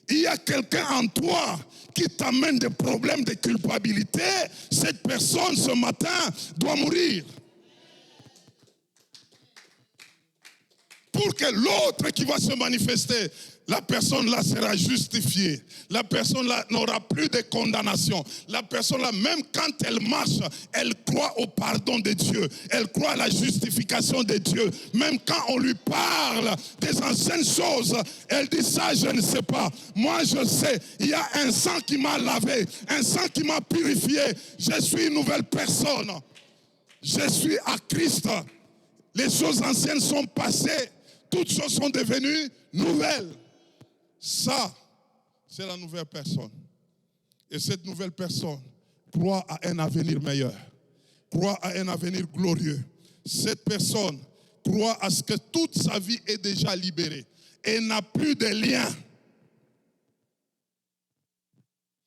Il y a quelqu'un en toi qui t'amène des problèmes de culpabilité. Cette personne ce matin doit mourir. Pour que l'autre qui va se manifester, la personne là sera justifiée. La personne là n'aura plus de condamnation. La personne là, même quand elle marche, elle croit au pardon de Dieu. Elle croit à la justification de Dieu. Même quand on lui parle des anciennes choses, elle dit ça, je ne sais pas. Moi, je sais, il y a un sang qui m'a lavé, un sang qui m'a purifié. Je suis une nouvelle personne. Je suis à Christ. Les choses anciennes sont passées. Toutes choses sont devenues nouvelles. Ça, c'est la nouvelle personne. Et cette nouvelle personne croit à un avenir meilleur. Croit à un avenir glorieux. Cette personne croit à ce que toute sa vie est déjà libérée. Et n'a plus de lien.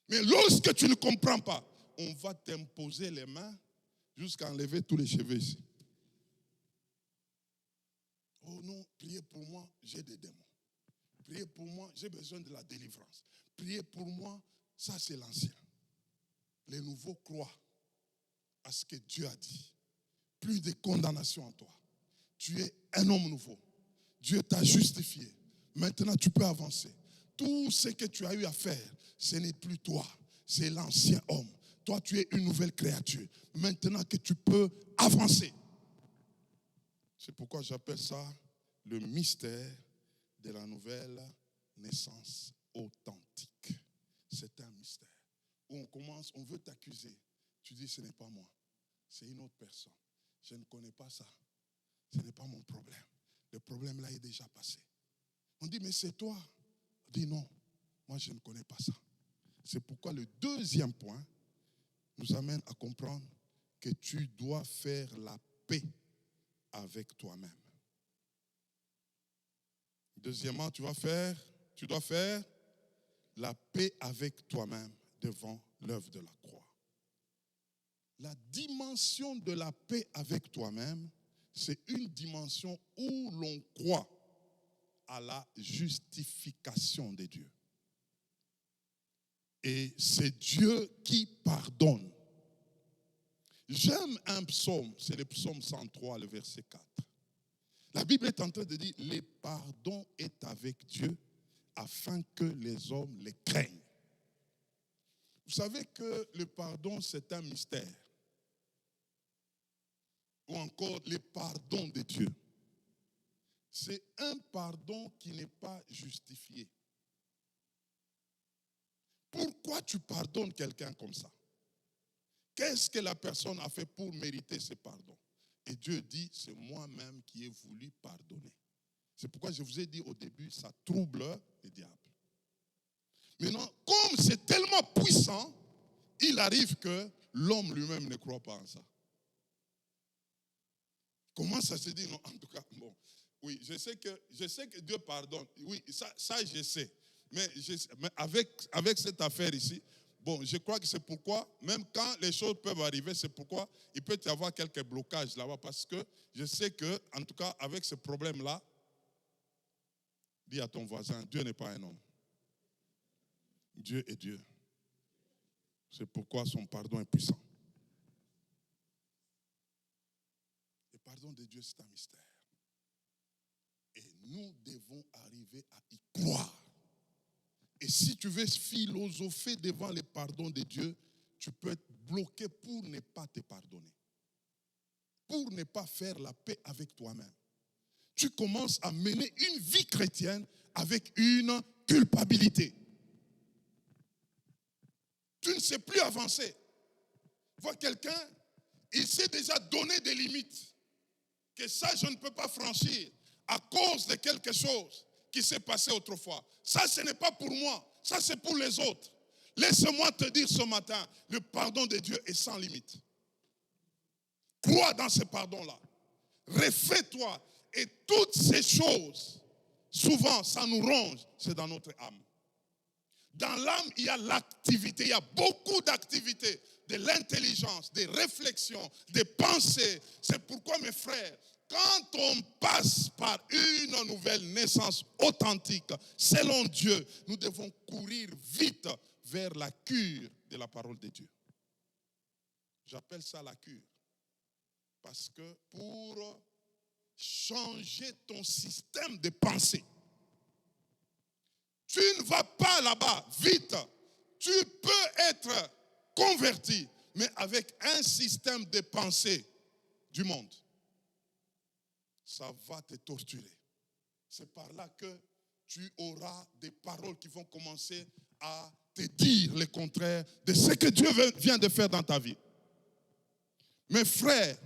Mais lorsque tu ne comprends pas, on va t'imposer les mains jusqu'à enlever tous les cheveux ici. Oh non, priez pour moi, j'ai des démons. Priez pour moi, j'ai besoin de la délivrance. Priez pour moi, ça c'est l'ancien. Les nouveaux croient à ce que Dieu a dit. Plus de condamnation en toi. Tu es un homme nouveau. Dieu t'a justifié. Maintenant tu peux avancer. Tout ce que tu as eu à faire, ce n'est plus toi. C'est l'ancien homme. Toi tu es une nouvelle créature. Maintenant que tu peux avancer. C'est pourquoi j'appelle ça le mystère de la nouvelle naissance authentique. C'est un mystère. Où on commence, on veut t'accuser. Tu dis, ce n'est pas moi. C'est une autre personne. Je ne connais pas ça. Ce n'est pas mon problème. Le problème là est déjà passé. On dit, mais c'est toi. On dit, non, moi je ne connais pas ça. C'est pourquoi le deuxième point nous amène à comprendre que tu dois faire la paix avec toi-même. Deuxièmement, tu dois faire la paix avec toi-même devant l'œuvre de la croix. La dimension de la paix avec toi-même, c'est une dimension où l'on croit à la justification de Dieu. Et c'est Dieu qui pardonne. J'aime un psaume, c'est le psaume 103, le verset 4. La Bible est en train de dire, le pardon est avec Dieu afin que les hommes les craignent. Vous savez que le pardon, c'est un mystère. Ou encore, le pardon de Dieu. C'est un pardon qui n'est pas justifié. Pourquoi tu pardonnes quelqu'un comme ça? Qu'est-ce que la personne a fait pour mériter ce pardon? Et Dieu dit, c'est moi-même qui ai voulu pardonner. C'est pourquoi je vous ai dit au début, ça trouble le diable. Maintenant, comme c'est tellement puissant, il arrive que l'homme lui-même ne croit pas en ça. Comment ça se dit? Non, en tout cas, bon, oui, je sais que Dieu pardonne. Oui, ça je sais. Mais avec cette affaire ici, bon, je crois que c'est pourquoi, même quand les choses peuvent arriver, c'est pourquoi il peut y avoir quelques blocages là-bas. Parce que je sais que, en tout cas, avec ce problème-là, dis à ton voisin, Dieu n'est pas un homme. Dieu est Dieu. C'est pourquoi son pardon est puissant. Le pardon de Dieu, c'est un mystère. Et nous devons arriver à y croire. Et si tu veux philosopher devant le pardon de Dieu, tu peux être bloqué pour ne pas te pardonner. Pour ne pas faire la paix avec toi-même. Tu commences à mener une vie chrétienne avec une culpabilité. Tu ne sais plus avancer. Vois quelqu'un, il s'est déjà donné des limites. Que ça, je ne peux pas franchir à cause de quelque chose qui s'est passé autrefois. Ça, ce n'est pas pour moi. Ça, c'est pour les autres. Laisse-moi te dire ce matin, le pardon de Dieu est sans limite. Crois dans ce pardon-là. Refais-toi. Et toutes ces choses, souvent, ça nous ronge. C'est dans notre âme. Dans l'âme, il y a l'activité. Il y a beaucoup d'activités. De l'intelligence, des réflexions, des pensées. C'est pourquoi, mes frères, quand on passe par une nouvelle naissance authentique, selon Dieu, nous devons courir vite vers la cure de la parole de Dieu. J'appelle ça la cure. Parce que pour changer ton système de pensée, tu ne vas pas là-bas vite. Tu peux être converti, mais avec un système de pensée du monde. Ça va te torturer. C'est par là que tu auras des paroles qui vont commencer à te dire le contraire de ce que Dieu vient de faire dans ta vie. Mes frères,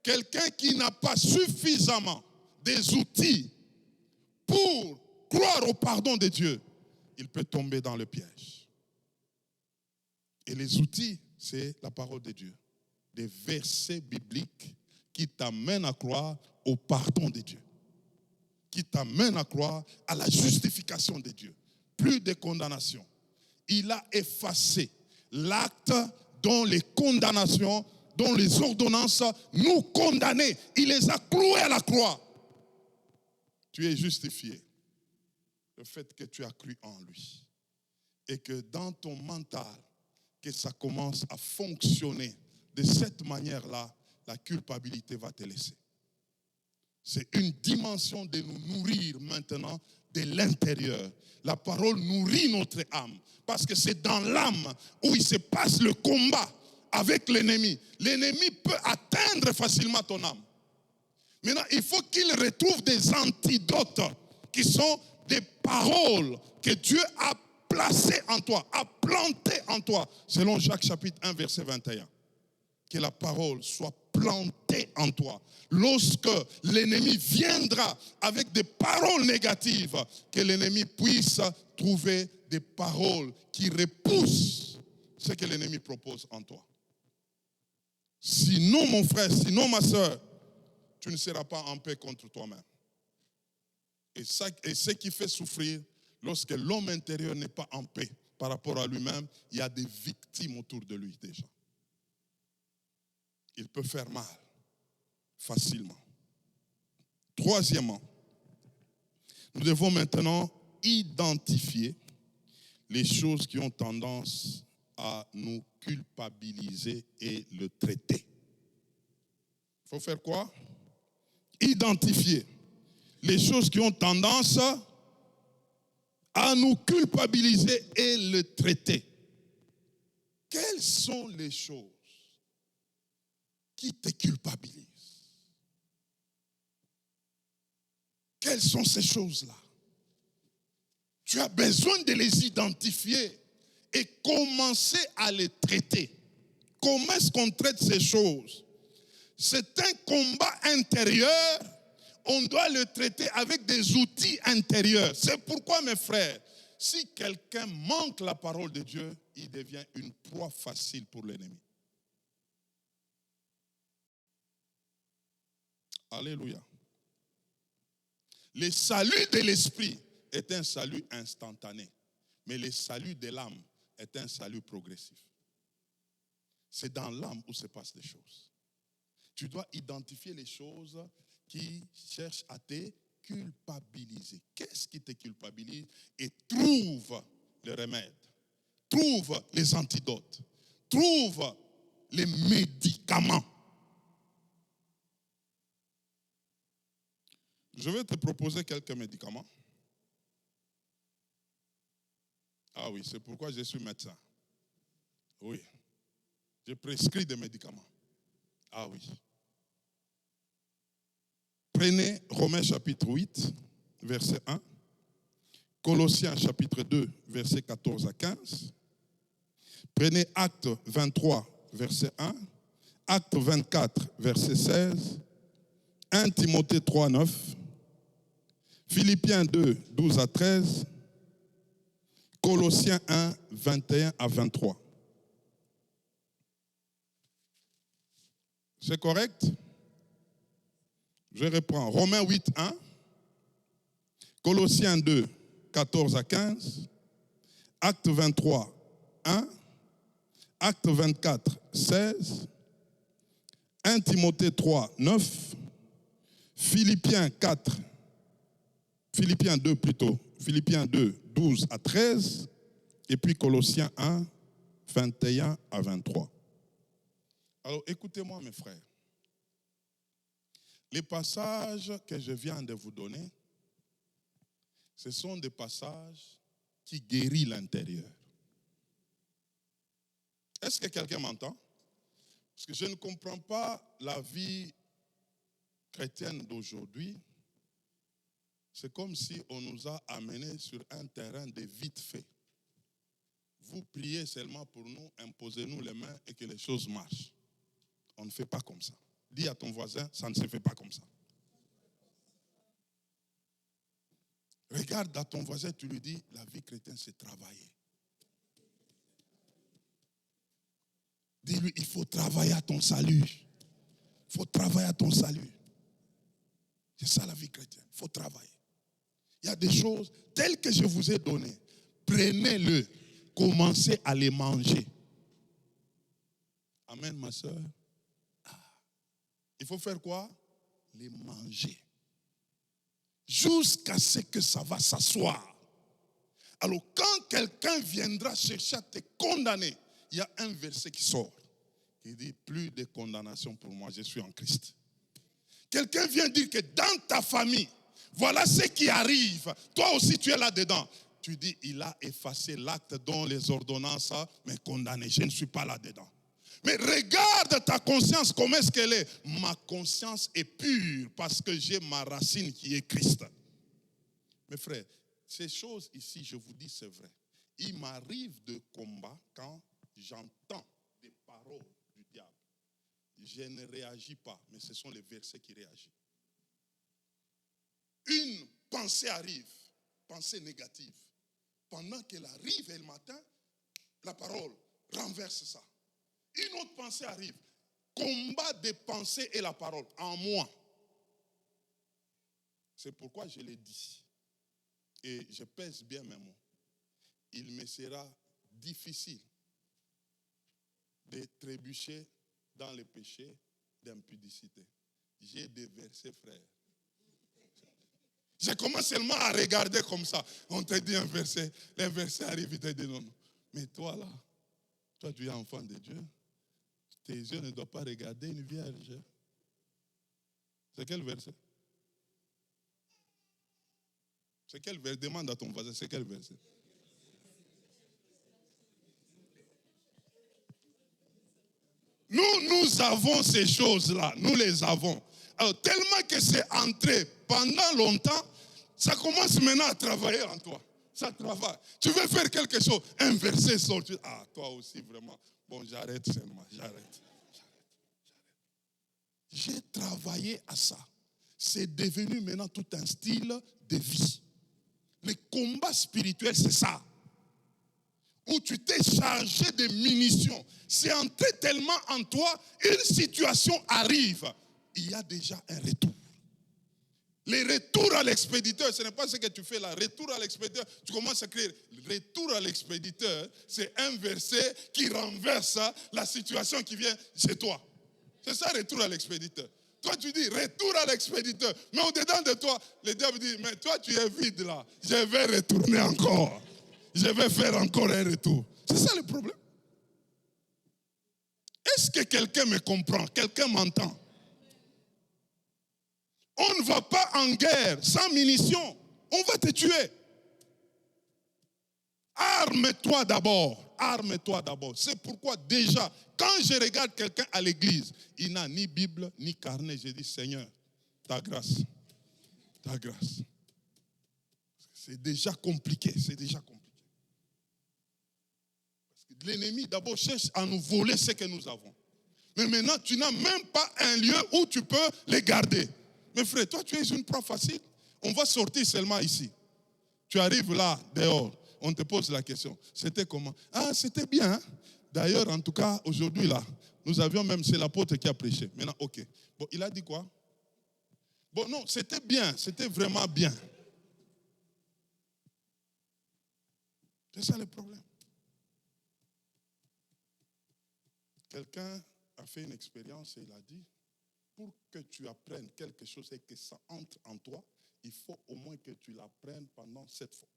quelqu'un qui n'a pas suffisamment des outils pour croire au pardon de Dieu, il peut tomber dans le piège. Et les outils, c'est la parole de Dieu. Des versets bibliques qui t'amènent à croire au pardon de Dieu. Qui t'amènent à croire à la justification de Dieu. Plus de condamnation. Il a effacé l'acte dont les condamnations, dont les ordonnances nous condamnaient. Il les a cloués à la croix. Tu es justifié. Le fait que tu as cru en lui. Et que dans ton mental, que ça commence à fonctionner de cette manière-là, la culpabilité va te laisser. C'est une dimension de nous nourrir maintenant de l'intérieur. La parole nourrit notre âme parce que c'est dans l'âme où il se passe le combat avec l'ennemi. L'ennemi peut atteindre facilement ton âme. Maintenant, il faut qu'il retrouve des antidotes qui sont des paroles que Dieu a placées en toi, a plantées en toi, selon Jacques chapitre 1, verset 21. Que la parole soit plantée en toi. Lorsque l'ennemi viendra avec des paroles négatives, que l'ennemi puisse trouver des paroles qui repoussent ce que l'ennemi propose en toi. Sinon, mon frère, sinon, ma soeur, tu ne seras pas en paix contre toi-même. Et ce qui fait souffrir, lorsque l'homme intérieur n'est pas en paix par rapport à lui-même, il y a des victimes autour de lui déjà. Il peut faire mal facilement. Troisièmement, nous devons maintenant identifier les choses qui ont tendance à nous culpabiliser et le traiter. Il faut faire quoi? Identifier les choses qui ont tendance à nous culpabiliser et le traiter. Quelles sont les choses qui te culpabilisent? Quelles sont ces choses-là? Tu as besoin de les identifier et commencer à les traiter. Comment est-ce qu'on traite ces choses? C'est un combat intérieur. On doit le traiter avec des outils intérieurs. C'est pourquoi, mes frères, si quelqu'un manque la parole de Dieu, il devient une proie facile pour l'ennemi. Alléluia. Le salut de l'esprit est un salut instantané, mais le salut de l'âme est un salut progressif. C'est dans l'âme où se passent les choses. Tu dois identifier les choses qui cherchent à te culpabiliser. Qu'est-ce qui te culpabilise? Et trouve le remède, trouve les antidotes, trouve les médicaments. Je vais te proposer quelques médicaments. Ah oui, c'est pourquoi je suis médecin. Oui, je prescris des médicaments. Ah oui. Prenez Romains chapitre 8, verset 1. Colossiens chapitre 2, versets 14 à 15. Prenez Acte 23, verset 1. Acte 24, verset 16. 1 Timothée 3, 9. Philippiens 2, 12 à 13. Colossiens 1, 21 à 23. C'est correct? Je reprends. Romains 8, 1. Colossiens 2, 14 à 15. Acte 23, 1. Acte 24, 16. 1 Timothée 3, 9. Philippiens 2 plutôt. Philippiens 2, 12 à 13. Et puis Colossiens 1, 21 à 23. Alors écoutez-moi mes frères. Les passages que je viens de vous donner, ce sont des passages qui guérissent l'intérieur. Est-ce que quelqu'un m'entend? Parce que je ne comprends pas la vie chrétienne d'aujourd'hui. C'est comme si on nous a amenés sur un terrain de vite fait. Vous priez seulement pour nous, imposez-nous les mains et que les choses marchent. On ne fait pas comme ça. Dis à ton voisin, ça ne se fait pas comme ça. Regarde à ton voisin, tu lui dis, la vie chrétienne, c'est travailler. Dis-lui, il faut travailler à ton salut. Il faut travailler à ton salut. C'est ça la vie chrétienne, il faut travailler. Il y a des choses telles que je vous ai données. Prenez-le, commencez à les manger. Amen, ma soeur. Il faut faire quoi? Les manger. Jusqu'à ce que ça va s'asseoir. Alors, quand quelqu'un viendra chercher à te condamner, il y a un verset qui sort. Il dit, plus de condamnation pour moi, je suis en Christ. Quelqu'un vient dire que dans ta famille, voilà ce qui arrive. Toi aussi, tu es là-dedans. Tu dis, il a effacé l'acte dont les ordonnances me condamné. Je ne suis pas là-dedans. Mais regarde ta conscience, comment est-ce qu'elle est? Ma conscience est pure parce que j'ai ma racine qui est Christ. Mes frères, ces choses ici, je vous dis, c'est vrai. Il m'arrive de combat quand j'entends des paroles du diable. Je ne réagis pas, mais ce sont les versets qui réagissent. Une pensée arrive, pensée négative. Pendant qu'elle arrive et le matin, la parole renverse ça. Une autre pensée arrive. Combat des pensées et la parole en moi. C'est pourquoi je l'ai dit. Et je pèse bien mes mots. Il me sera difficile de trébucher dans les péchés d'impudicité. J'ai des versets, frère. Je commence seulement à regarder comme ça. On te dit un verset, les versets arrivent, il te dit non. Mais toi là, toi tu es enfant de Dieu. Tes yeux ne doivent pas regarder une vierge. C'est quel verset? C'est quel verset? Demande à ton voisin, c'est quel verset? Nous avons ces choses-là, nous les avons. Alors, tellement que c'est entré pendant longtemps, ça commence maintenant à travailler en toi. Ça travaille. Tu veux faire quelque chose, un verset sort. Ah, toi aussi, vraiment. Bon, j'arrête seulement, j'arrête. J'ai travaillé à ça. C'est devenu maintenant tout un style de vie. Le combat spirituel, c'est ça. Où tu t'es chargé de munitions. C'est entré tellement en toi, une situation arrive. Il y a déjà un retour. Le retour à l'expéditeur, ce n'est pas ce que tu fais là. Retour à l'expéditeur, tu commences à écrire. Retour à l'expéditeur, c'est un verset qui renverse la situation qui vient chez toi. C'est ça, retour à l'expéditeur. Toi, tu dis retour à l'expéditeur. Mais au-dedans de toi, le diable dit, mais toi, tu es vide là. Je vais retourner encore. Je vais faire encore un retour. C'est ça le problème. Est-ce que quelqu'un me comprend? Quelqu'un m'entend? On ne va pas en guerre sans munitions. On va te tuer. Arme-toi d'abord. Arme-toi d'abord. C'est pourquoi déjà, quand je regarde quelqu'un à l'église, il n'a ni Bible, ni carnet. Je dis, Seigneur, ta grâce. Ta grâce. C'est déjà compliqué, c'est déjà compliqué. Parce que l'ennemi d'abord cherche à nous voler ce que nous avons. Mais maintenant, tu n'as même pas un lieu où tu peux les garder. Mais frère, toi, tu es une proie facile. On va sortir seulement ici. Tu arrives là, dehors. On te pose la question. C'était comment? Ah, c'était bien. Hein? D'ailleurs, en tout cas, aujourd'hui, là, nous avions même, c'est l'apôtre qui a prêché. Maintenant, ok. Bon, il a dit quoi? Bon, non, c'était bien. C'était vraiment bien. C'est ça le problème. Quelqu'un a fait une expérience et il a dit, pour que tu apprennes quelque chose et que ça entre en toi, il faut au moins que tu l'apprennes pendant 7 fois.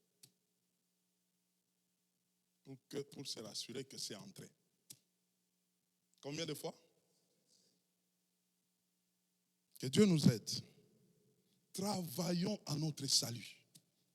Pour se rassurer que c'est entré. Combien de fois? Que Dieu nous aide. Travaillons à notre salut.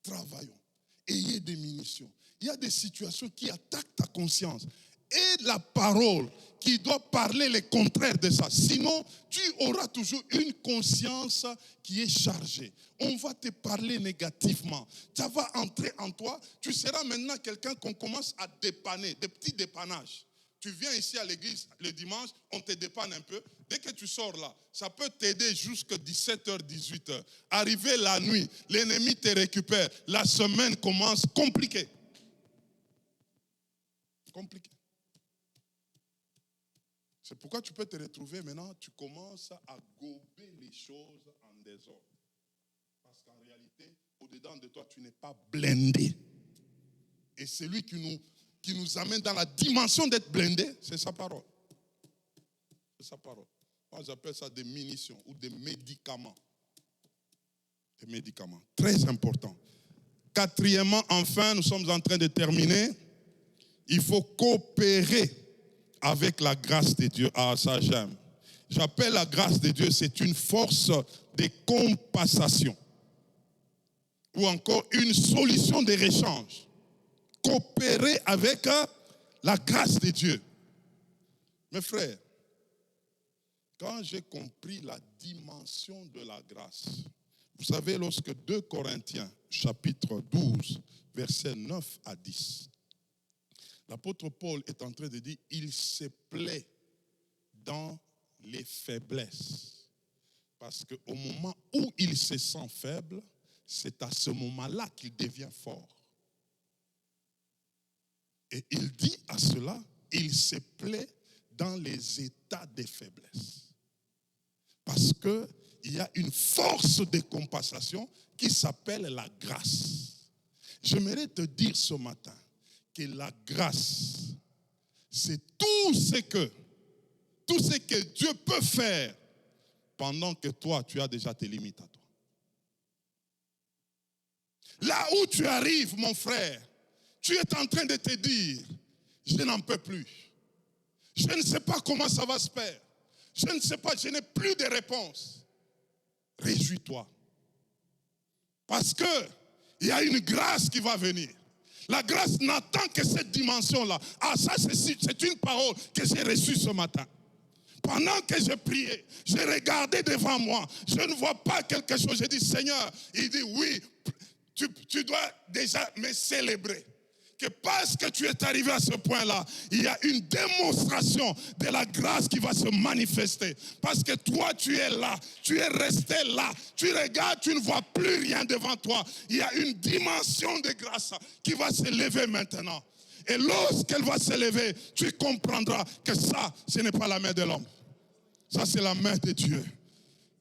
Travaillons. Ayez des munitions. Il y a des situations qui attaquent ta conscience. Et la parole qui doit parler le contraire de ça. Sinon, tu auras toujours une conscience qui est chargée. On va te parler négativement. Ça va entrer en toi. Tu seras maintenant quelqu'un qu'on commence à dépanner, des petits dépannages. Tu viens ici à l'église le dimanche, on te dépanne un peu. Dès que tu sors là, ça peut t'aider jusqu'à 17h, 18h. Arrivé la nuit, l'ennemi te récupère. La semaine commence compliquée. Compliqué. C'est pourquoi tu peux te retrouver maintenant, tu commences à gober les choses en désordre. Parce qu'en réalité, au-dedans de toi, tu n'es pas blindé. Et celui qui nous amène dans la dimension d'être blindé, c'est sa parole. C'est sa parole. Moi, j'appelle ça des munitions ou des médicaments. Des médicaments. Très important. Quatrièmement, enfin, nous sommes en train de terminer. Il faut coopérer avec la grâce de Dieu. Ah, ça j'aime. J'appelle la grâce de Dieu, c'est une force de compensation. Ou encore une solution de réchange. Coopérer avec la grâce de Dieu. Mes frères, quand j'ai compris la dimension de la grâce, vous savez, lorsque 2 Corinthiens, chapitre 12, versets 9 à 10, l'apôtre Paul est en train de dire, il se plaît dans les faiblesses. Parce qu'au moment où il se sent faible, c'est à ce moment-là qu'il devient fort. Et il dit à cela, il se plaît dans les états de faiblesse. Parce qu'il y a une force de compensation qui s'appelle la grâce. J'aimerais te dire ce matin que la grâce, c'est tout ce que Dieu peut faire pendant que toi, tu as déjà tes limites à toi. Là où tu arrives, mon frère, tu es en train de te dire, je n'en peux plus. Je ne sais pas comment ça va se faire. Je ne sais pas, je n'ai plus de réponse. Réjouis-toi. Parce qu'il y a une grâce qui va venir. La grâce n'attend que cette dimension-là. Ah, ça, c'est une parole que j'ai reçue ce matin. Pendant que j'ai prié, j'ai regardé devant moi. Je ne vois pas quelque chose. J'ai dit, Seigneur, il dit, oui, tu dois déjà me célébrer. Que parce que tu es arrivé à ce point-là, il y a une démonstration de la grâce qui va se manifester. Parce que toi, tu es là, tu es resté là, tu regardes, tu ne vois plus rien devant toi. Il y a une dimension de grâce qui va se lever maintenant. Et lorsqu'elle va se lever, tu comprendras que ça, ce n'est pas la main de l'homme. Ça, c'est la main de Dieu.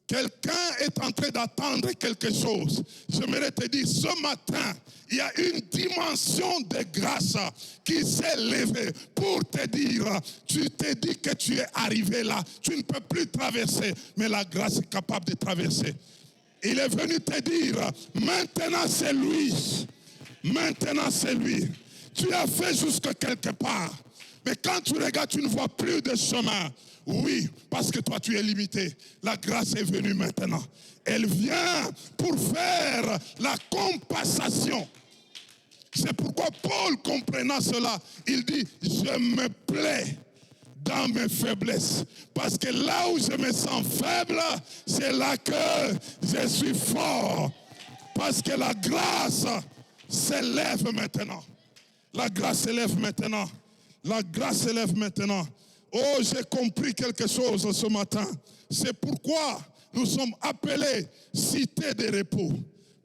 Quelqu'un est en train d'attendre quelque chose. J'aimerais te dire, ce matin, il y a une dimension de grâce qui s'est levée pour te dire, tu te dis que tu es arrivé là, tu ne peux plus traverser, mais la grâce est capable de traverser. Il est venu te dire, maintenant c'est lui, maintenant c'est lui. Tu as fait jusqu'à quelque part, mais quand tu regardes, tu ne vois plus de chemin. Oui, parce que toi tu es limité. La grâce est venue maintenant. Elle vient pour faire la compensation. C'est pourquoi Paul, comprenant cela, il dit, je me plais dans mes faiblesses. Parce que là où je me sens faible, c'est là que je suis fort. Parce que la grâce s'élève maintenant. La grâce s'élève maintenant. La grâce s'élève maintenant. Oh, j'ai compris quelque chose ce matin. C'est pourquoi nous sommes appelés cité de repos.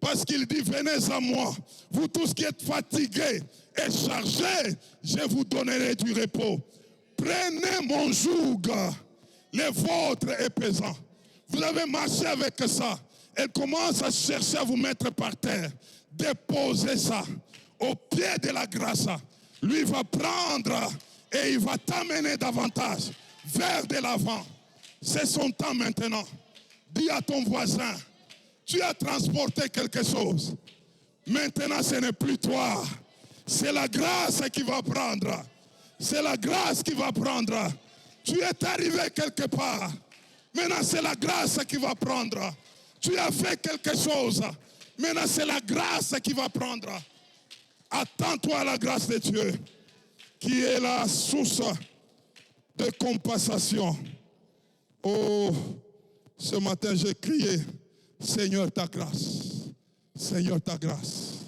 Parce qu'il dit, venez à moi, vous tous qui êtes fatigués et chargés, je vous donnerai du repos. Prenez mon joug, le vôtre est pesant. Vous avez marché avec ça. Elle commence à chercher à vous mettre par terre. Déposez ça au pied de la grâce. Lui va prendre et il va t'amener davantage vers de l'avant. C'est son temps maintenant. Dis à ton voisin, tu as transporté quelque chose. Maintenant, ce n'est plus toi. C'est la grâce qui va prendre. C'est la grâce qui va prendre. Tu es arrivé quelque part. Maintenant, c'est la grâce qui va prendre. Tu as fait quelque chose. Maintenant, c'est la grâce qui va prendre. Attends-toi à la grâce de Dieu, qui est la source de compensation. Oh, ce matin, j'ai crié, Seigneur, ta grâce. Seigneur, ta grâce.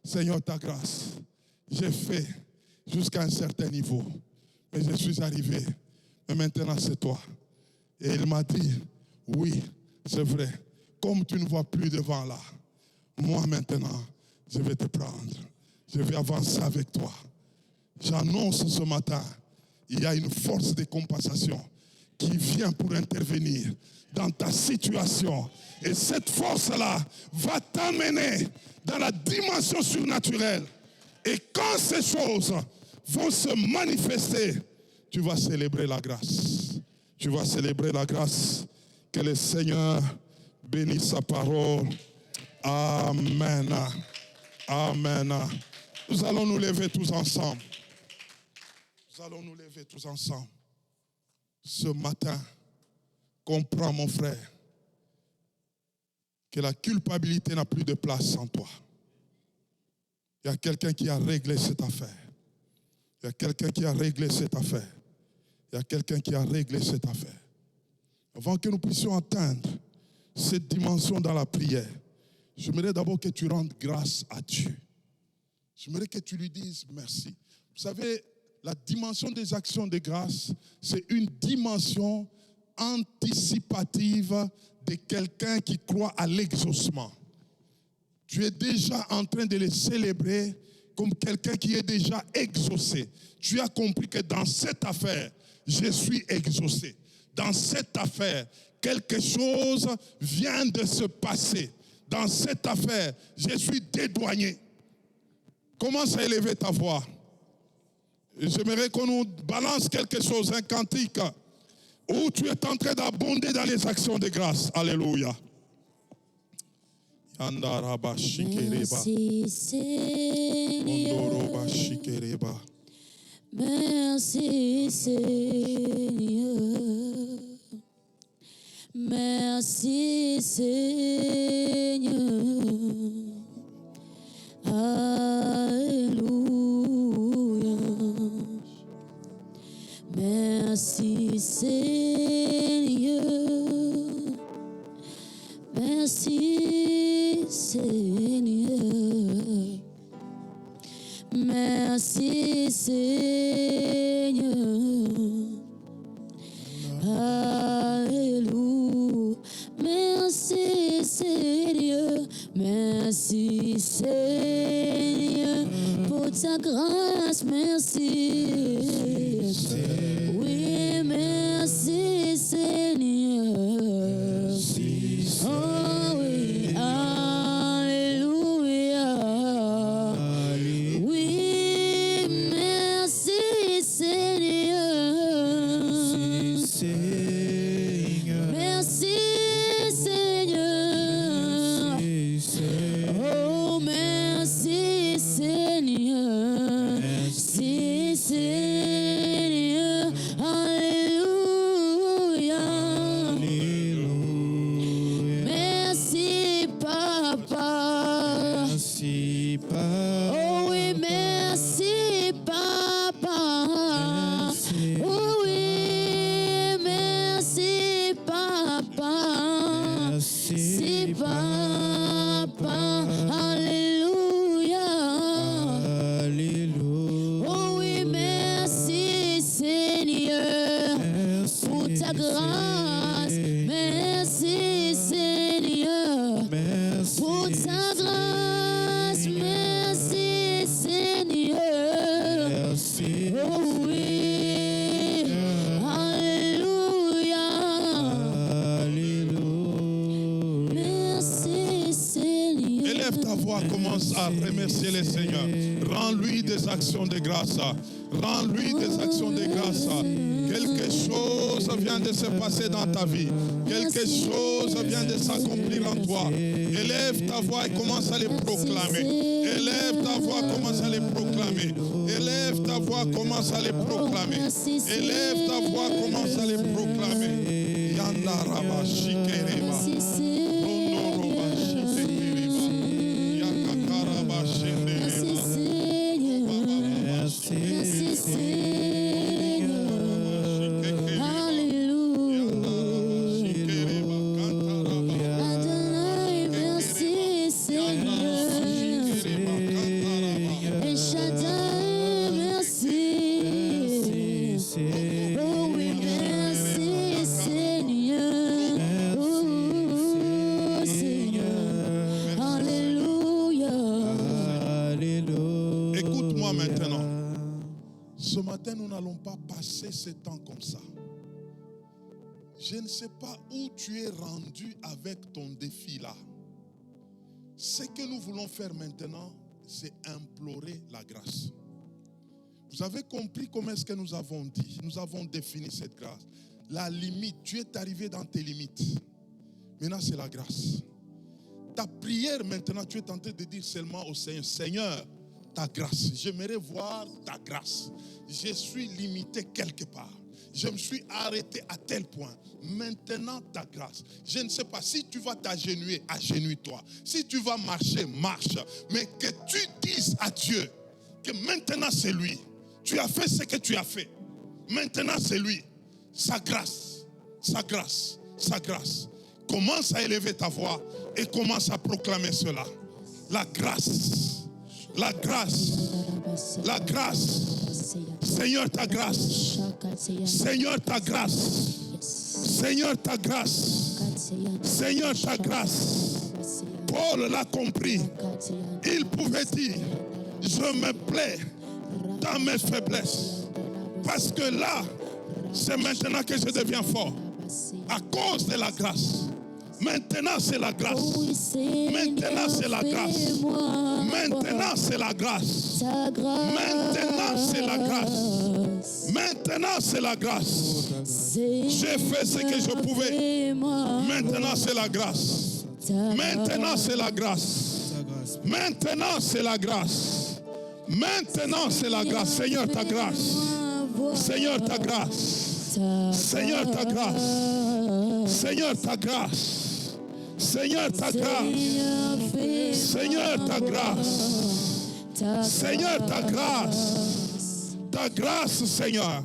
Seigneur, ta grâce. J'ai fait jusqu'à un certain niveau. Mais je suis arrivé. Mais maintenant, c'est toi. Et il m'a dit, oui, c'est vrai. Comme tu ne vois plus devant là, moi maintenant, je vais te prendre. Je vais avancer avec toi. J'annonce ce matin, il y a une force de compensation qui vient pour intervenir dans ta situation. Et cette force-là va t'amener dans la dimension surnaturelle. Et quand ces choses vont se manifester, tu vas célébrer la grâce. Tu vas célébrer la grâce. Que le Seigneur bénisse sa parole. Amen. Amen. Nous allons nous lever tous ensemble. Nous allons nous lever tous ensemble. Ce matin, comprends mon frère que la culpabilité n'a plus de place en toi. Il y a quelqu'un qui a réglé cette affaire. Il y a quelqu'un qui a réglé cette affaire. Il y a quelqu'un qui a réglé cette affaire. Avant que nous puissions atteindre cette dimension dans la prière, j'aimerais d'abord que tu rendes grâce à Dieu. J'aimerais que tu lui dises merci. Vous savez, la dimension des actions de grâce, c'est une dimension anticipative de quelqu'un qui croit à l'exaucement. Tu es déjà en train de les célébrer comme quelqu'un qui est déjà exaucé. Tu as compris que dans cette affaire, je suis exaucé. Dans cette affaire, quelque chose vient de se passer. Dans cette affaire, je suis dédouané. Commence à élever ta voix. J'aimerais qu'on nous balance quelque chose, un cantique, où tu es en train d'abonder dans les actions de grâce. Alléluia. Merci Seigneur. Merci Seigneur. Merci Seigneur. Alléluia. Merci Seigneur. Merci Seigneur. Merci Seigneur. Alléluia. Merci Seigneur. Merci Seigneur. Pour ta grâce, merci. Oui, merci Seigneur. Oh oui, alléluia. Oui, merci Seigneur. Merci Seigneur. Oh, merci Seigneur. Merci Seigneur. Alléluia. Merci Papa. Merci Papa. Oh oui, merci Papa. Oh oui, merci Papa. Merci Merci Papa. Alléluia. Commence à remercier le Seigneur. Rends-lui des actions de grâce. Rends-lui des actions de grâce. Quelque chose vient de se passer dans ta vie. Quelque chose vient de s'accomplir en toi. Élève ta voix et commence à les proclamer. Élève ta voix, commence à les proclamer. Élève ta voix, commence à les proclamer. Élève ta voix, commence à les proclamer. Yanda raba shikereba. Rondo roba shikereba. Yakakaraba shendereba. Merci Seigneur. Alléluia. Adonai, merci Seigneur. El Shaddai, merci. Oh oui, merci Seigneur. Oh Seigneur. Alléluia. Écoute-moi maintenant. Ce matin, nous n'allons pas passer ce temps comme ça. Je ne sais pas où tu es rendu avec ton défi là. Ce que nous voulons faire maintenant, c'est implorer la grâce. Vous avez compris comment est-ce que nous avons dit, nous avons défini cette grâce. La limite, tu es arrivé dans tes limites. Maintenant, c'est la grâce. Ta prière maintenant, tu es en train de dire seulement au Seigneur, Seigneur, ta grâce. J'aimerais voir ta grâce. Je suis limité quelque part. Je me suis arrêté à tel point. Maintenant, ta grâce. Je ne sais pas si tu vas t'agenouiller, agenouille-toi. Si tu vas marcher, marche. Mais que tu dises à Dieu que maintenant c'est lui. Tu as fait ce que tu as fait. Maintenant c'est lui. Sa grâce, sa grâce, sa grâce. Commence à élever ta voix et commence à proclamer cela. La grâce. La grâce, la grâce, Seigneur ta grâce, Seigneur ta grâce, Seigneur ta grâce, Seigneur ta grâce. Paul l'a compris, il pouvait dire, je me plais dans mes faiblesses, parce que là, c'est maintenant que je deviens fort, à cause de la grâce. Maintenant c'est la grâce. Maintenant c'est la grâce. Maintenant c'est la grâce. Maintenant c'est la grâce. Maintenant c'est la grâce. J'ai fait ce que je pouvais. Maintenant c'est la grâce. Maintenant c'est la grâce. Maintenant c'est la grâce. Maintenant c'est la grâce. Seigneur ta grâce. Seigneur ta grâce. Seigneur ta grâce. Seigneur ta grâce. Seigneur ta grâce. Seigneur ta grâce. Seigneur ta grâce. Ta grâce Seigneur.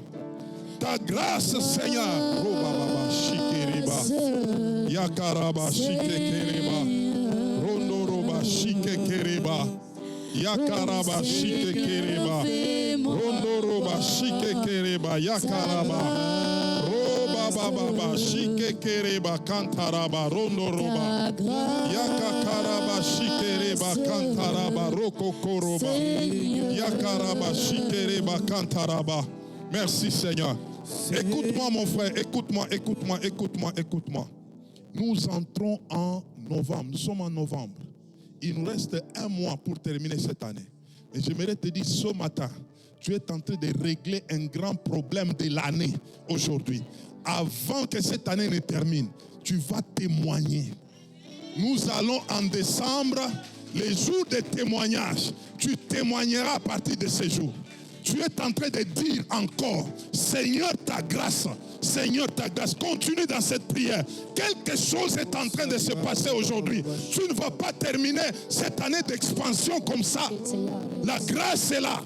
Ta grâce Seigneur. Roba shikiriba. Yakaraba shikiriba. Rondo roba shikiriba. Yakaraba shikiriba. Rondo roba shikiriba. Yakaraba. Baba shike kereba kantaraba rondo roba yakakaraba shikereba kantaraba roko koroba yakaraba shikereba kantaraba. Merci Seigneur. Écoute-moi mon frère, écoute-moi. Nous entrons en novembre, nous sommes en novembre. Il nous reste un mois pour terminer cette année. Et j'aimerais te dire ce matin, tu es en train de régler un grand problème de l'année aujourd'hui. Avant que cette année ne termine, tu vas témoigner. Nous allons en décembre, les jours de témoignage, tu témoigneras à partir de ce jour. Tu es en train de dire encore, Seigneur ta grâce, Seigneur ta grâce. Continue dans cette prière. Quelque chose est en train de se passer aujourd'hui. Tu ne vas pas terminer cette année d'expansion comme ça. La grâce est là.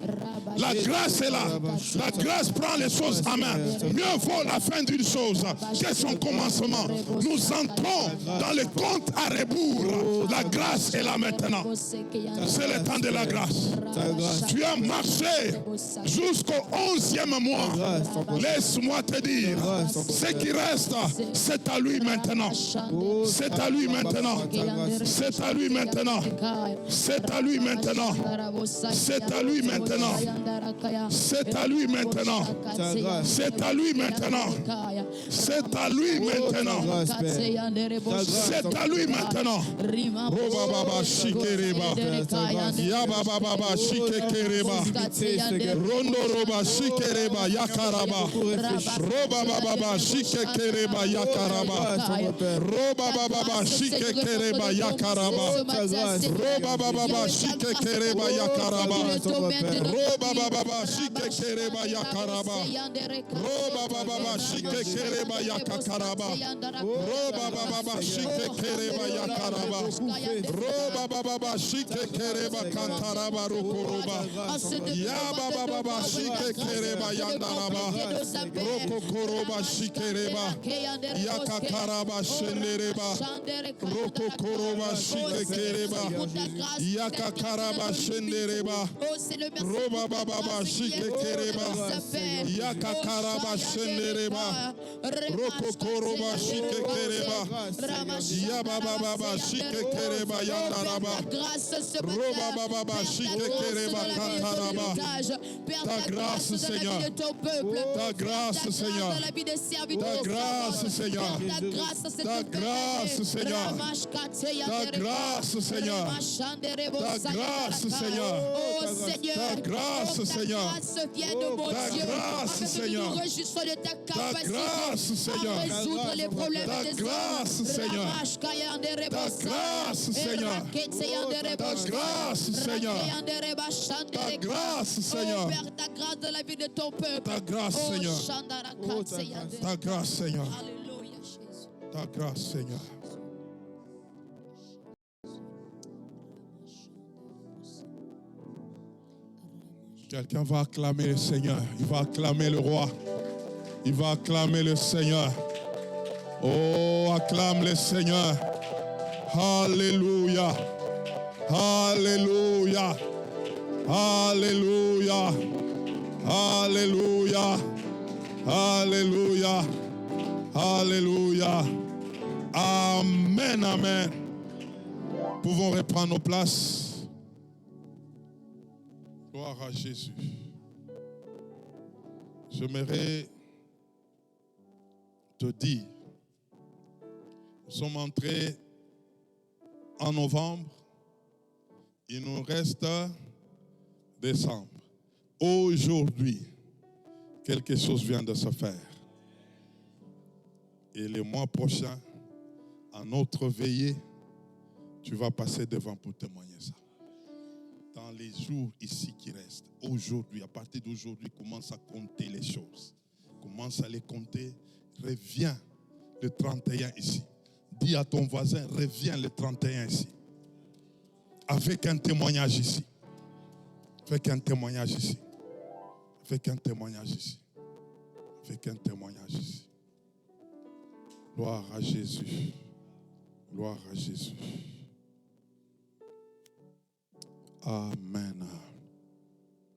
La grâce est là. La grâce prend les choses en main. Mieux vaut la fin d'une chose que son commencement. Nous entrons dans le compte à rebours. La grâce est là maintenant. C'est le temps de la grâce. Tu as marché jusqu'au 11e mois. Laisse-moi te dire, Ce qui reste, c'est à lui maintenant. C'est à lui maintenant. C'est à lui maintenant. C'est à lui maintenant. C'est à lui maintenant. C'est à lui maintenant. C'est à lui maintenant. C'est à lui maintenant. C'est à lui maintenant. Roba baba shikereba. Yaba baba shikekereba. Rondo roba shikereba yakaraba. Roba baba shikekereba yakaraba. Roba baba shikekereba yakaraba. Roba baba shikekereba yakaraba. Roba baba shikekereba yakaraba. Roba baba shikekereba yakakaraba. Roba baba shikekereba yakaraba. Roba baba shikekereba kantaraba rokoroba. Yaba baba shikekereba yandaraba. Rokokoroba shikereba. Yakakaraba shendereba. Rokokoroba shikekereba. Yakakaraba shendereba. Roba baba shikekereba. Yakakaraba shendereba. Rokokoroba shikekereba. Yaba baba shikekereba yandaraba. Roba baba shikekereba kantaraba. Ta grâce, Seigneur. Ta grâce, Seigneur. Ta grâce, Seigneur. Ta grâce, Seigneur. Ta grâce, Seigneur. Ta grâce, Seigneur. Oh Seigneur, ta grâce, Seigneur. Ta grâce, Seigneur. Nous réjouissons de ta capacité grâce, Seigneur. à résoudre les problèmes Ta des grâce, hommes. Seigneur. Ta grâce, Seigneur. Ta grâce, Seigneur. Ta grâce, Seigneur. Oh Père, ta grâce de la vie de ton peuple. Ta grâce, Seigneur. Ta grâce, Seigneur. Alléluia, Jésus. Ta grâce, Seigneur. Quelqu'un va acclamer le Seigneur. Il va acclamer le roi. Il va acclamer le Seigneur. Oh, acclame le Seigneur. Alléluia. Alléluia. Alléluia. Alléluia. Alléluia. Alléluia. Amen, amen. Pouvons reprendre nos places. Gloire à Jésus. J'aimerais te dire, nous sommes entrés en novembre, il nous reste décembre. Aujourd'hui, quelque chose vient de se faire. Et le mois prochain, à notre veillée, tu vas passer devant pour témoigner ça. Dans les jours ici qui restent, aujourd'hui, à partir d'aujourd'hui, commence à compter les choses. Commence à les compter. Reviens le 31 ici. Dis à ton voisin, reviens le 31 ici. Avec un témoignage ici. Avec un témoignage ici. Avec un témoignage ici. Avec un témoignage ici. Gloire à Jésus. Gloire à Jésus. Amen.